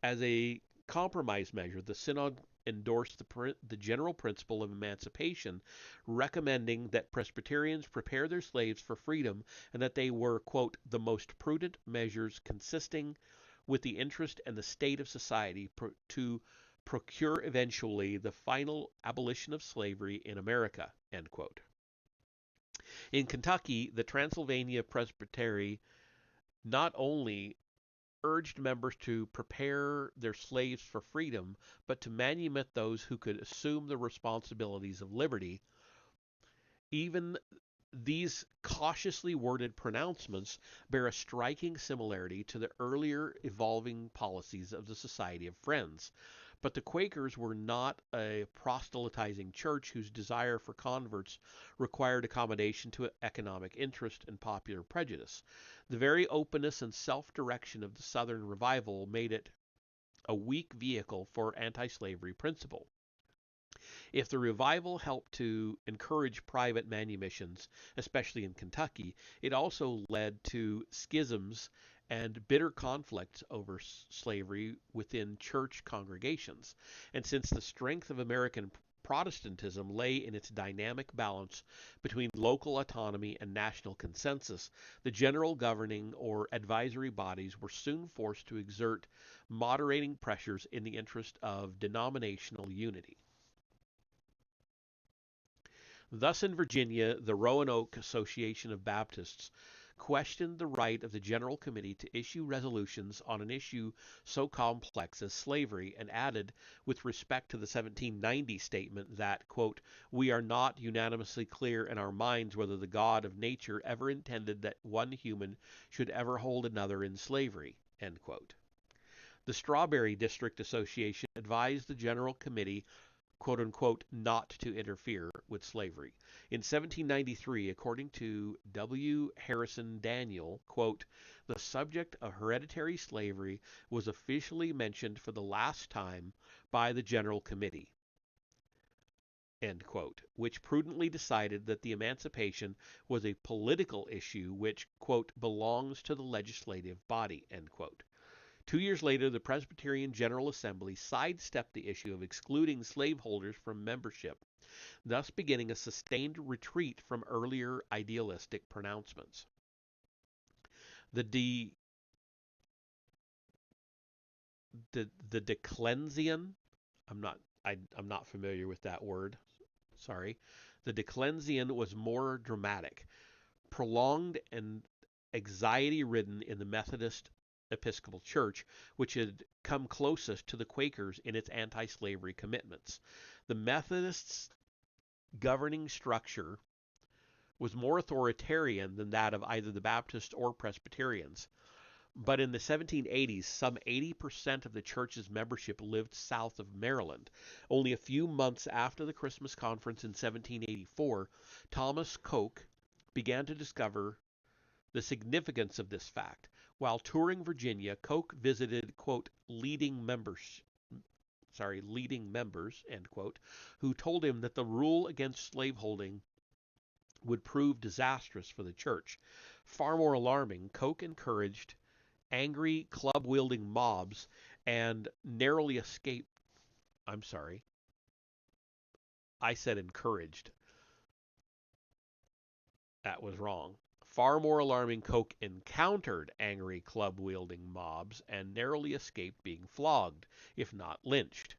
As a compromise measure, the synod endorsed the general principle of emancipation, recommending that Presbyterians prepare their slaves for freedom and that they were, quote, the most prudent measures consisting with the interest and the state of society to procure eventually the final abolition of slavery in America, end quote. In Kentucky, the Transylvania Presbytery not only urged members to prepare their slaves for freedom, but to manumit those who could assume the responsibilities of liberty. Even these cautiously worded pronouncements bear a striking similarity to the earlier evolving policies of the Society of Friends. But the Quakers were not a proselytizing church whose desire for converts required accommodation to economic interest and popular prejudice. The very openness and self-direction of the Southern revival made it a weak vehicle for anti-slavery principle. If the revival helped to encourage private manumissions, especially in Kentucky, it also led to schisms and bitter conflicts over slavery within church congregations. And since the strength of American Protestantism lay in its dynamic balance between local autonomy and national consensus, the general governing or advisory bodies were soon forced to exert moderating pressures in the interest of denominational unity. Thus, in Virginia, the Roanoke Association of Baptists questioned the right of the General Committee to issue resolutions on an issue so complex as slavery and added, with respect to the 1790 statement, that, quote, "We are not unanimously clear in our minds whether the God of nature ever intended that one human should ever hold another in slavery," end quote. The Strawberry District Association advised the General Committee, quote unquote, not to interfere with slavery. In 1793, according to W. Harrison Daniel, quote, "The subject of hereditary slavery was officially mentioned for the last time by the General Committee," end quote, which prudently decided that the emancipation was a political issue which, quote, "belongs to the legislative body," end quote. 2 years later, the Presbyterian General Assembly sidestepped the issue of excluding slaveholders from membership, thus beginning a sustained retreat from earlier idealistic pronouncements. The Declension, I'm not familiar with that word. Sorry. The Declension was more dramatic, prolonged and anxiety-ridden in the Methodist Episcopal Church, which had come closest to the Quakers in its anti-slavery commitments. The Methodists' governing structure was more authoritarian than that of either the Baptists or Presbyterians. But in the 1780s, some 80% of the church's membership lived south of Maryland. Only a few months after the Christmas conference in 1784, Thomas Coke began to discover the significance of this fact. While touring Virginia, Coke visited, quote, leading members, end quote, who told him that the rule against slaveholding would prove disastrous for the church. Far more alarming, Coke encouraged angry, club-wielding mobs and narrowly escaped. I'm sorry. I said encouraged. That was wrong. Far more alarming, Coke encountered angry, club-wielding mobs and narrowly escaped being flogged, if not lynched.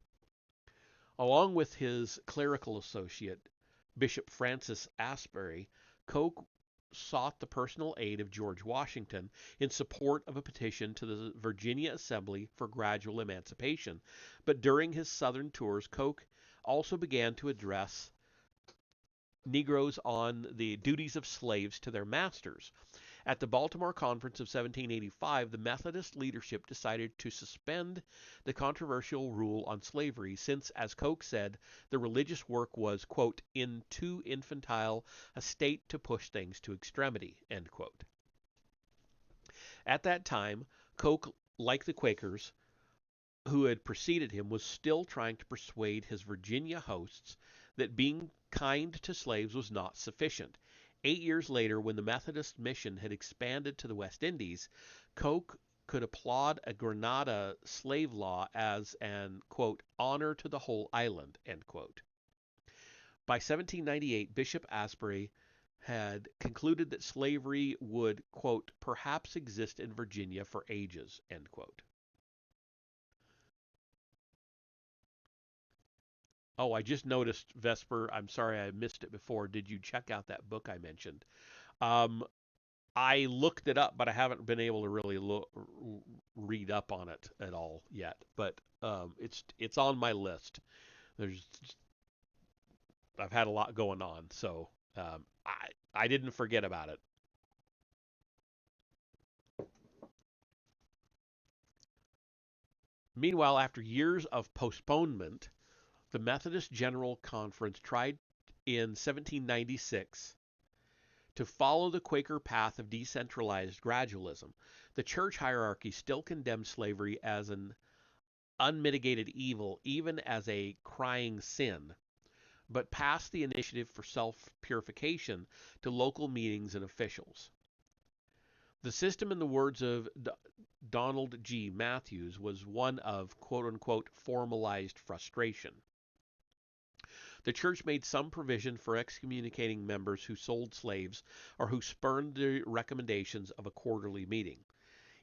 Along with his clerical associate, Bishop Francis Asbury, Coke sought the personal aid of George Washington in support of a petition to the Virginia Assembly for gradual emancipation. But during his southern tours, Coke also began to address Negroes on the duties of slaves to their masters. At the Baltimore Conference of 1785, the Methodist leadership decided to suspend the controversial rule on slavery since, as Coke said, the religious work was, quote, "in too infantile a state to push things to extremity," end quote. At that time, Coke, like the Quakers who had preceded him, was still trying to persuade his Virginia hosts that being kind to slaves was not sufficient. 8 years later, when the Methodist mission had expanded to the West Indies, Coke could applaud a Granada slave law as an, quote, "honor to the whole island," end quote. By 1798, Bishop Asbury had concluded that slavery would, quote, "perhaps exist in Virginia for ages," end quote. Oh, I just noticed, Vesper, I'm sorry I missed it before. Did you check out that book I mentioned? Um, I looked it up, but I haven't been able to really read up on it at all yet. But it's on my list. There's I've had a lot going on, so I didn't forget about it. Meanwhile, after years of postponement, the Methodist General Conference tried in 1796 to follow the Quaker path of decentralized gradualism. The church hierarchy still condemned slavery as an unmitigated evil, even as a crying sin, but passed the initiative for self-purification to local meetings and officials. The system, in the words of Donald G. Matthews, was one of quote-unquote formalized frustration. The church made some provision for excommunicating members who sold slaves or who spurned the recommendations of a quarterly meeting.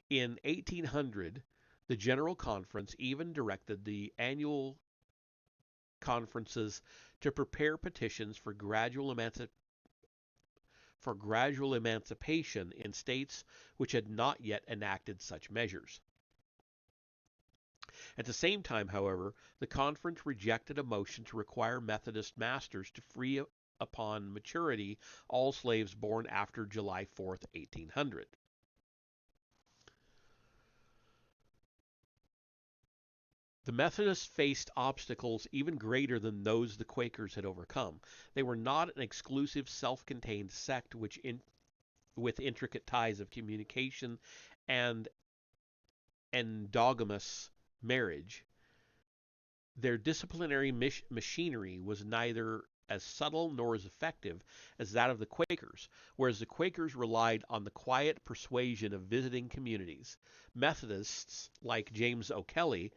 In 1800, the General Conference even directed the annual conferences to prepare petitions for gradual emancipation in states which had not yet enacted such measures. At the same time, however, the conference rejected a motion to require Methodist masters to free upon maturity all slaves born after July 4th, 1800. The Methodists faced obstacles even greater than those the Quakers had overcome. They were not an exclusive, self-contained sect with intricate ties of communication and endogamous marriage. Their disciplinary machinery was neither as subtle nor as effective as that of the Quakers, whereas the Quakers relied on the quiet persuasion of visiting communities. Methodists, like James O'Kelly,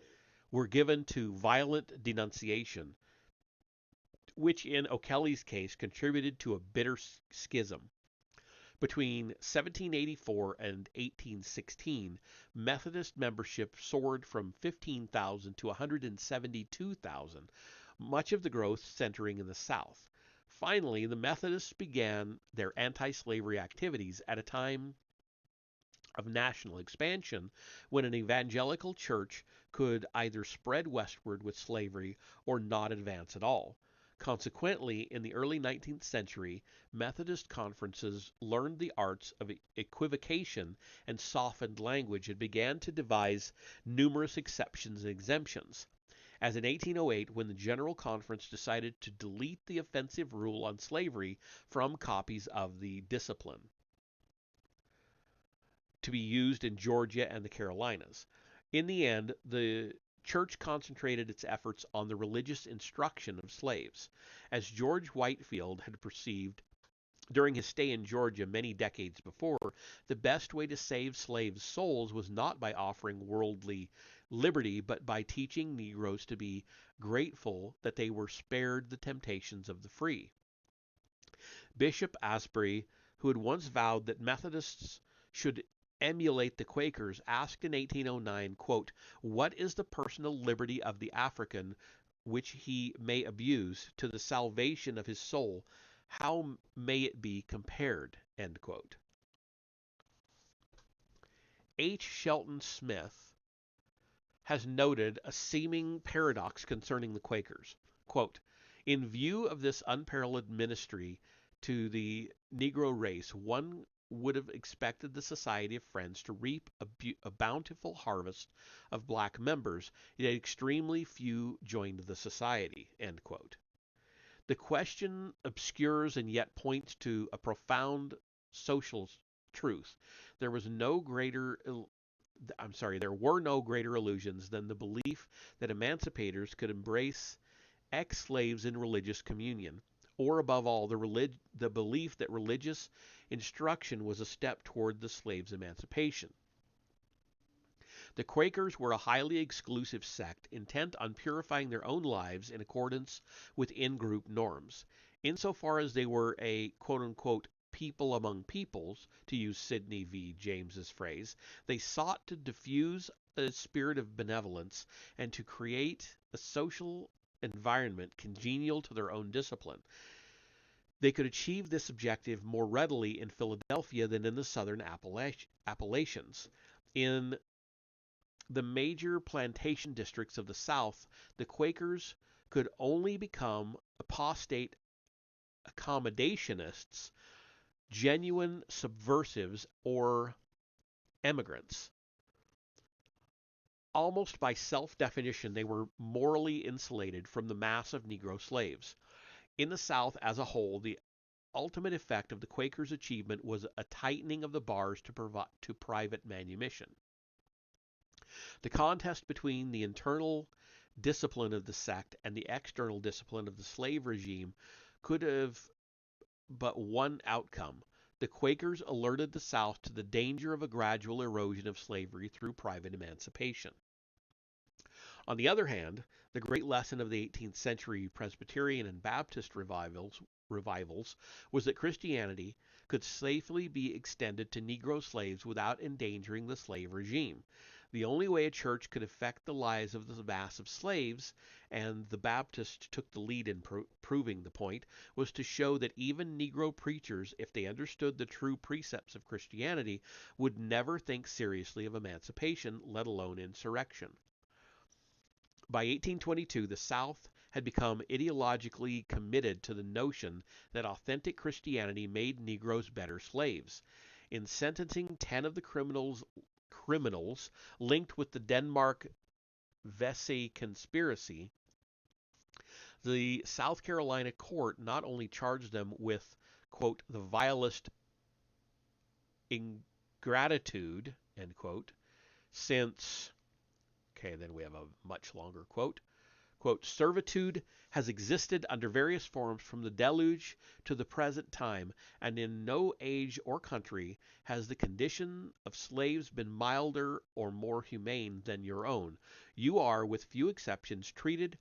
were given to violent denunciation, which in O'Kelly's case contributed to a bitter schism. Between 1784 and 1816, Methodist membership soared from 15,000 to 172,000, much of the growth centering in the South. Finally, the Methodists began their anti-slavery activities at a time of national expansion when an evangelical church could either spread westward with slavery or not advance at all. Consequently, in the early 19th century, Methodist conferences learned the arts of equivocation and softened language and began to devise numerous exceptions and exemptions. As in 1808, when the General Conference decided to delete the offensive rule on slavery from copies of the Discipline to be used in Georgia and the Carolinas. In the end, the church concentrated its efforts on the religious instruction of slaves. As George Whitefield had perceived during his stay in Georgia many decades before, the best way to save slaves' souls was not by offering worldly liberty, but by teaching Negroes to be grateful that they were spared the temptations of the free. Bishop Asbury, who had once vowed that Methodists should emulate the Quakers, asked in 1809, quote, "What is the personal liberty of the African which he may abuse to the salvation of his soul? How may it be compared?" End quote. H. Shelton Smith has noted a seeming paradox concerning the Quakers. Quote, "In view of this unparalleled ministry to the Negro race, one would have expected the Society of Friends to reap a bountiful harvest of black members, yet extremely few joined the society." End quote. The question obscures and yet points to a profound social truth. There was no greater there were no greater illusions than the belief that emancipators could embrace ex-slaves in religious communion, or above all, the belief that religious instruction was a step toward the slave's emancipation. The Quakers were a highly exclusive sect intent on purifying their own lives in accordance with in-group norms. Insofar as they were a quote-unquote people among peoples, to use Sidney V. James's phrase, they sought to diffuse a spirit of benevolence and to create a social environment congenial to their own discipline. They could achieve this objective more readily in Philadelphia than in the southern Appalachians. In the major plantation districts of the South, the Quakers could only become apostate accommodationists, genuine subversives, or emigrants. Almost by self-definition, they were morally insulated from the mass of Negro slaves. In the South as a whole, the ultimate effect of the Quakers' achievement was a tightening of the bars to private manumission. The contest between the internal discipline of the sect and the external discipline of the slave regime could have but one outcome. The Quakers alerted the South to the danger of a gradual erosion of slavery through private emancipation. On the other hand, the great lesson of the 18th century Presbyterian and Baptist revivals was that Christianity could safely be extended to Negro slaves without endangering the slave regime. The only way a church could affect the lives of the mass of slaves, and the Baptists took the lead in proving the point, was to show that even Negro preachers, if they understood the true precepts of Christianity, would never think seriously of emancipation, let alone insurrection. By 1822, the South had become ideologically committed to the notion that authentic Christianity made Negroes better slaves. In sentencing 10 of the criminals linked with the Denmark Vesey conspiracy, the South Carolina court not only charged them with, quote, the vilest ingratitude, end quote, since, okay, then we have a much longer quote, quote, servitude has existed under various forms from the deluge to the present time, and in no age or country has the condition of slaves been milder or more humane than your own. You are, with few exceptions, treated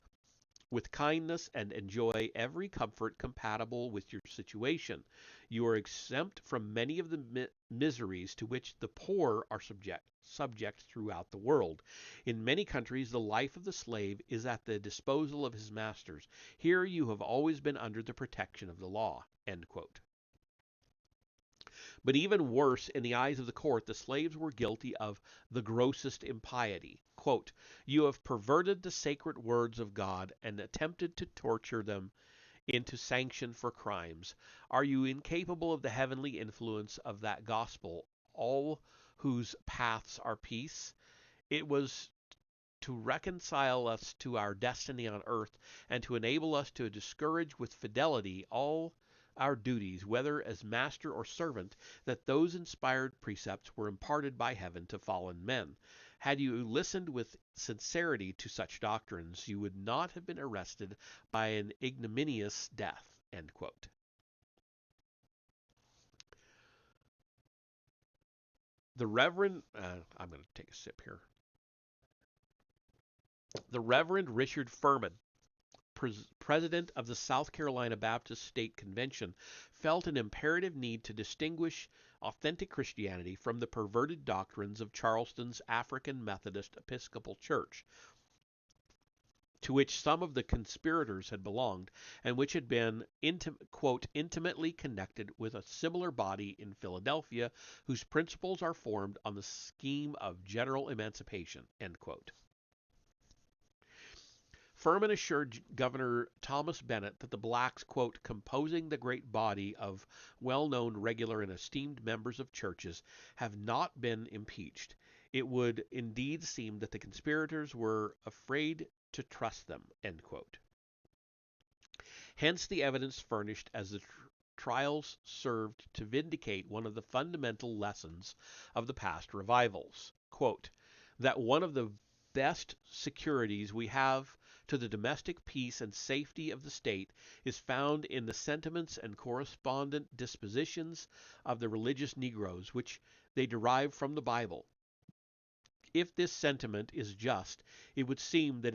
with kindness and enjoy every comfort compatible with your situation. You are exempt from many of the miseries to which the poor are subject throughout the world. In many countries, the life of the slave is at the disposal of his masters. Here you have always been under the protection of the law. End quote. But even worse, in the eyes of the court, the slaves were guilty of the grossest impiety. Quote, you have perverted the sacred words of God and attempted to torture them into sanction for crimes. Are you incapable of the heavenly influence of that gospel, all whose paths are peace? It was to reconcile us to our destiny on earth and to enable us to discourage with fidelity all our duties, whether as master or servant, that those inspired precepts were imparted by heaven to fallen men. Had you listened with sincerity to such doctrines, you would not have been arrested by an ignominious death. End quote. The Reverend, I'm going to take a sip here. The Reverend Richard Furman, president of the South Carolina Baptist State Convention, felt an imperative need to distinguish authentic Christianity from the perverted doctrines of Charleston's African Methodist Episcopal Church, to which some of the conspirators had belonged, and which had been, quote, intimately connected with a similar body in Philadelphia, whose principles are formed on the scheme of general emancipation, end quote. Furman assured Governor Thomas Bennett that the blacks, quote, composing the great body of well-known, regular, and esteemed members of churches have not been impeached. It would indeed seem that the conspirators were afraid to trust them, end quote. Hence the evidence furnished as the trials served to vindicate one of the fundamental lessons of the past revivals, quote, that one of the best securities we have to the domestic peace and safety of the state is found in the sentiments and correspondent dispositions of the religious Negroes, which they derive from the Bible. If this sentiment is just, it would seem that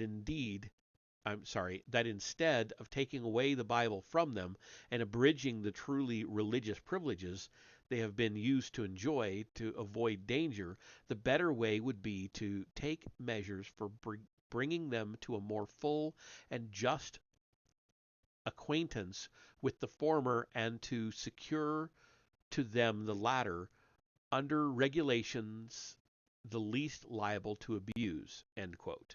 that instead of taking away the Bible from them and abridging the truly religious privileges they have been used to enjoy to avoid danger, the better way would be to take measures for bringing them to a more full and just acquaintance with the former and to secure to them the latter under regulations the least liable to abuse, end quote.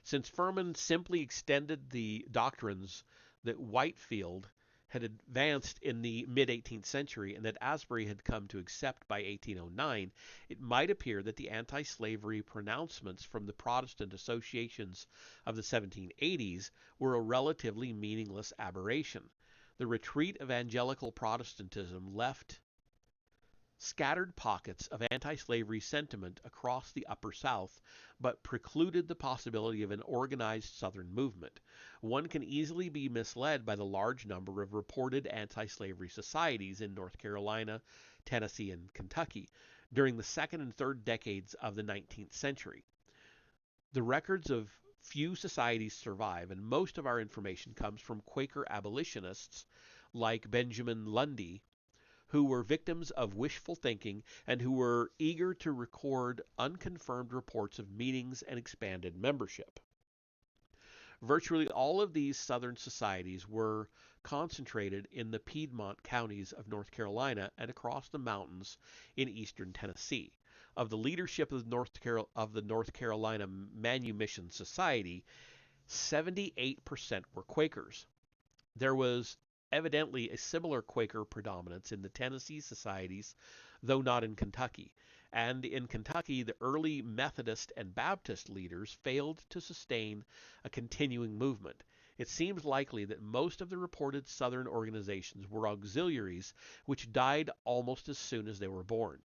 Since Furman simply extended the doctrines that Whitefield had advanced in the mid-18th century and that Asbury had come to accept by 1809, it might appear that the anti-slavery pronouncements from the Protestant associations of the 1780s were a relatively meaningless aberration. The retreat of evangelical Protestantism left scattered pockets of anti-slavery sentiment across the Upper South, but precluded the possibility of an organized Southern movement. One can easily be misled by the large number of reported anti-slavery societies in North Carolina, Tennessee, and Kentucky during the second and third decades of the 19th century. The records of few societies survive, and most of our information comes from Quaker abolitionists like Benjamin Lundy, who were victims of wishful thinking and who were eager to record unconfirmed reports of meetings and expanded membership. Virtually all of these Southern societies were concentrated in the Piedmont counties of North Carolina and across the mountains in eastern Tennessee. Of the leadership of the North Carolina Manumission Society, 78% were Quakers. There was evidently a similar Quaker predominance in the Tennessee societies, though not in Kentucky. And in Kentucky, the early Methodist and Baptist leaders failed to sustain a continuing movement. It seems likely that most of the reported Southern organizations were auxiliaries which died almost as soon as they were born.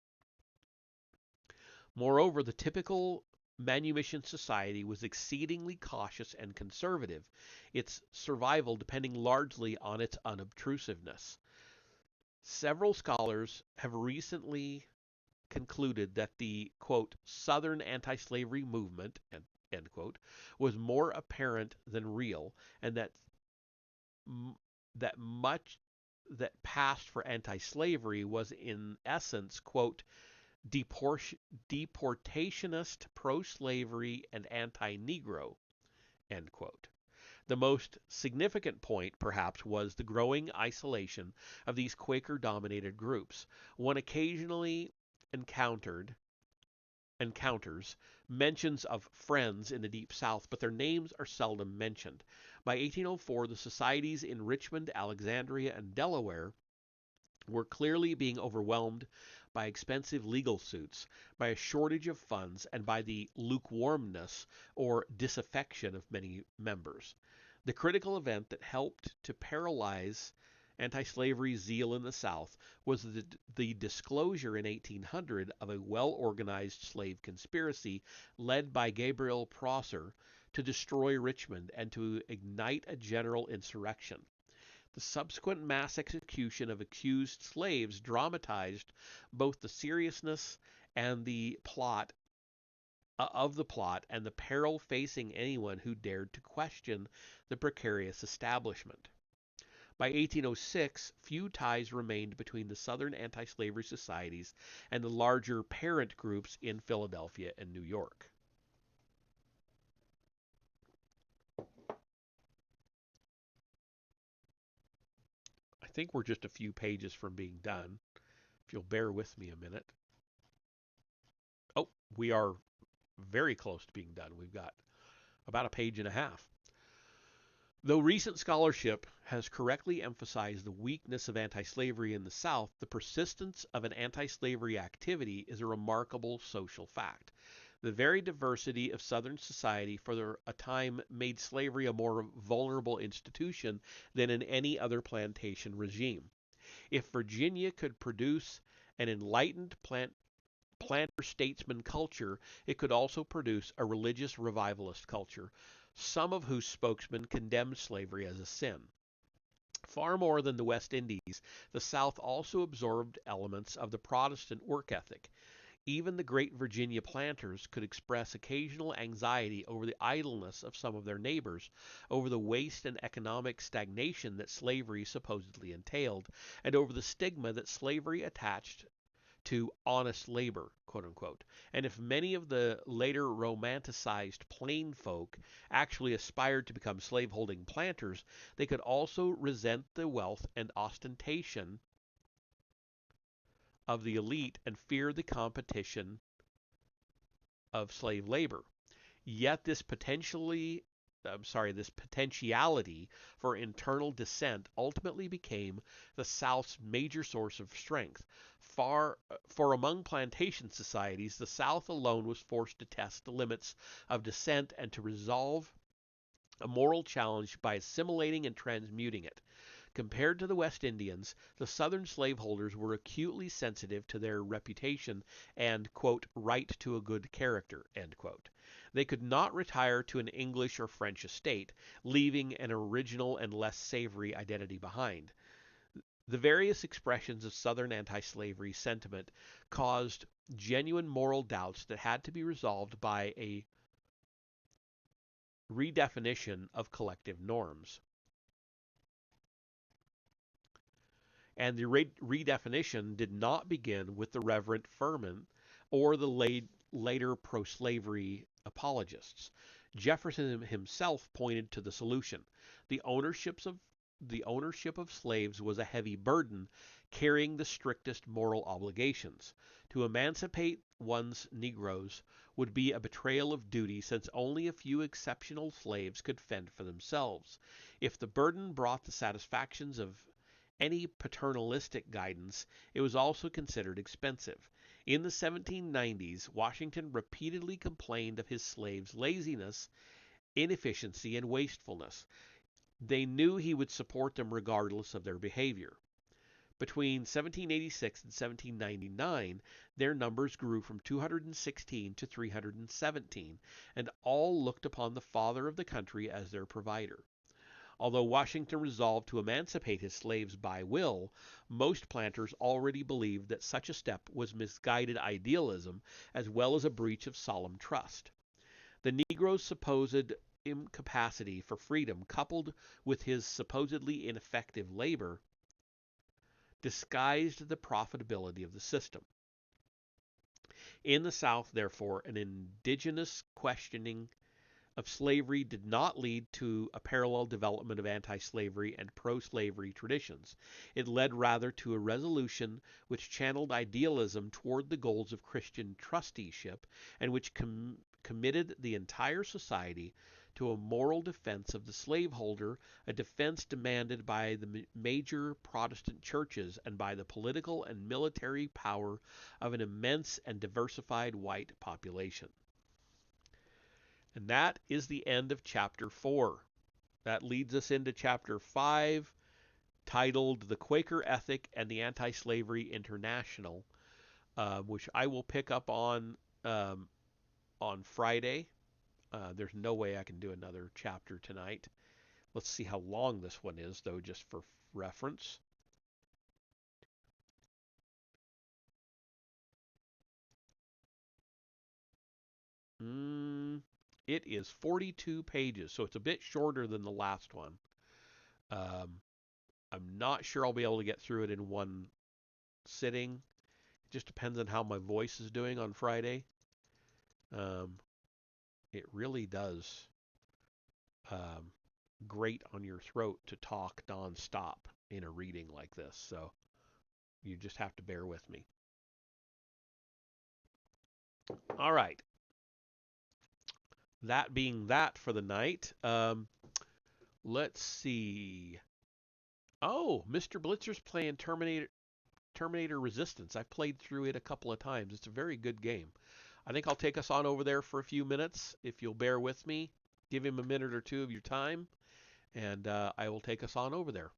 Moreover, the typical manumission society was exceedingly cautious and conservative, its survival depending largely on its unobtrusiveness. Several scholars have recently concluded that the quote Southern anti-slavery movement end quote was more apparent than real, and that much that passed for anti-slavery was in essence quote deportationist, pro-slavery, and anti-Negro, end quote. The most significant point, perhaps, was the growing isolation of these Quaker-dominated groups. One occasionally encounters mentions of friends in the Deep South, but their names are seldom mentioned. By 1804, the societies in Richmond, Alexandria, and Delaware were clearly being overwhelmed by expensive legal suits, by a shortage of funds, and by the lukewarmness or disaffection of many members. The critical event that helped to paralyze anti-slavery zeal in the South was the disclosure in 1800 of a well-organized slave conspiracy led by Gabriel Prosser to destroy Richmond and to ignite a general insurrection. The subsequent mass execution of accused slaves dramatized both the seriousness and the plot of the plot and the peril facing anyone who dared to question the precarious establishment. By 1806, few ties remained between the Southern anti-slavery societies and the larger parent groups in Philadelphia and New York. I think we're just a few pages from being done. If you'll bear with me a minute. Oh, we are very close to being done. We've got about a page and a half. Though recent scholarship has correctly emphasized the weakness of anti-slavery in the South, the persistence of an anti-slavery activity is a remarkable social fact. The very diversity of Southern society for a time made slavery a more vulnerable institution than in any other plantation regime. If Virginia could produce an enlightened planter statesman culture, it could also produce a religious revivalist culture, some of whose spokesmen condemned slavery as a sin. Far more than the West Indies, the South also absorbed elements of the Protestant work ethic. Even the great Virginia planters could express occasional anxiety over the idleness of some of their neighbors, over the waste and economic stagnation that slavery supposedly entailed, and over the stigma that slavery attached to honest labor, quote unquote. And if many of the later romanticized plain folk actually aspired to become slaveholding planters, they could also resent the wealth and ostentation of the elite and fear the competition of slave labor. Yet this potentiality for internal dissent ultimately became the South's major source of strength. For among plantation societies, the South alone was forced to test the limits of dissent and to resolve a moral challenge by assimilating and transmuting it. Compared to the West Indians, the Southern slaveholders were acutely sensitive to their reputation and, quote, right to a good character, end quote. They could not retire to an English or French estate, leaving an original and less savory identity behind. The various expressions of Southern anti-slavery sentiment caused genuine moral doubts that had to be resolved by a redefinition of collective norms. And the redefinition did not begin with the Reverend Furman or the later pro slavery apologists. Jefferson himself pointed to the solution. The the ownership of slaves was a heavy burden, carrying the strictest moral obligations. To emancipate one's Negroes would be a betrayal of duty, since only a few exceptional slaves could fend for themselves. If the burden brought the satisfactions of any paternalistic guidance, it was also considered expensive. In the 1790s, Washington repeatedly complained of his slaves' laziness, inefficiency, and wastefulness. They knew he would support them regardless of their behavior. Between 1786 and 1799, their numbers grew from 216 to 317, and all looked upon the father of the country as their provider. Although Washington resolved to emancipate his slaves by will, most planters already believed that such a step was misguided idealism as well as a breach of solemn trust. The Negro's supposed incapacity for freedom, coupled with his supposedly ineffective labor, disguised the profitability of the system. In the South, therefore, an indigenous questioning of slavery did not lead to a parallel development of anti-slavery and pro-slavery traditions. It led rather to a resolution which channeled idealism toward the goals of Christian trusteeship and which committed the entire society to a moral defense of the slaveholder, a defense demanded by the major Protestant churches and by the political and military power of an immense and diversified white population. And that is the end of chapter 4. That leads us into chapter 5, titled The Quaker Ethic and the Anti-Slavery International, which I will pick up on Friday. There's no way I can do another chapter tonight. Let's see how long this one is, though, just for reference. It is 42 pages, so it's a bit shorter than the last one. Um, I'm not sure I'll be able to get through it in one sitting. It just depends on how my voice is doing on Friday. Um, it really does um, grate on your throat to talk nonstop in a reading like this. So you just have to bear with me. All right. That being that for the night, let's see. Oh, Mr. Blitzer's playing Terminator Resistance. I've played through it a couple of times. It's a very good game. I think I'll take us on over there for a few minutes, if you'll bear with me. Give him a minute or two of your time, and I will take us on over there.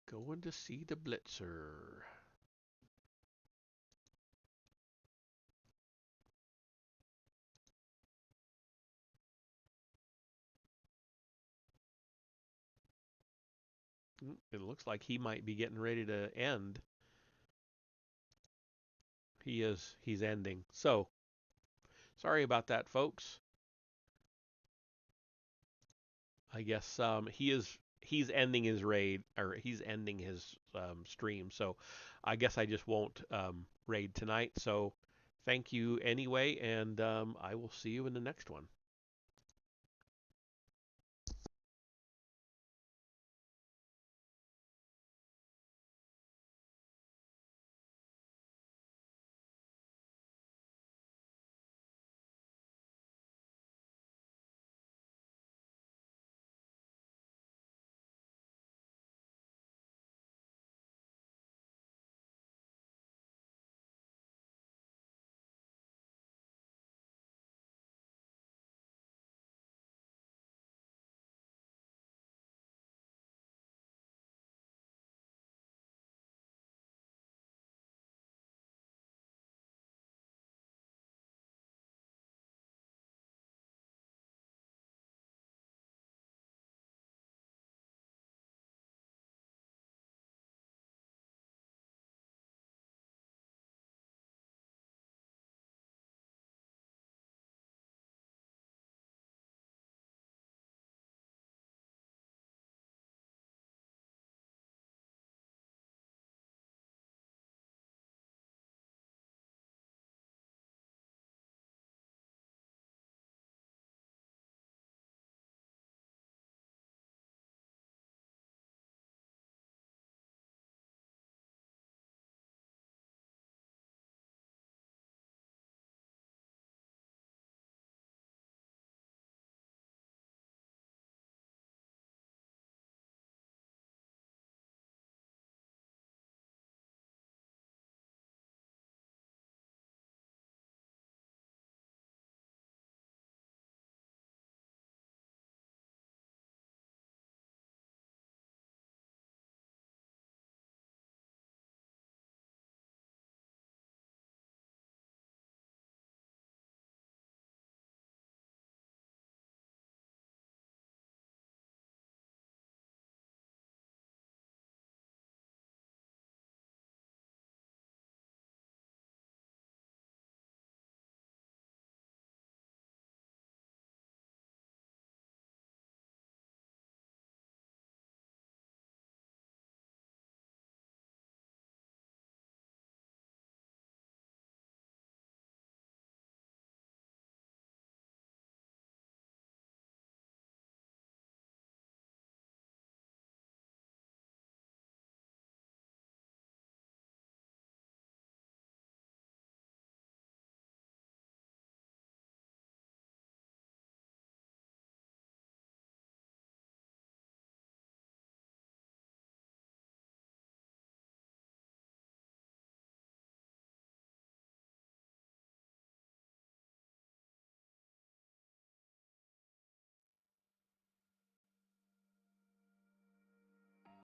Going to see the Blitzer. It looks like he might be getting ready to end. He is. He's ending. So, sorry about that, folks. I guess he's ending his raid, or he's ending his stream. So I guess I just won't raid tonight. So thank you anyway, and I will see you in the next one.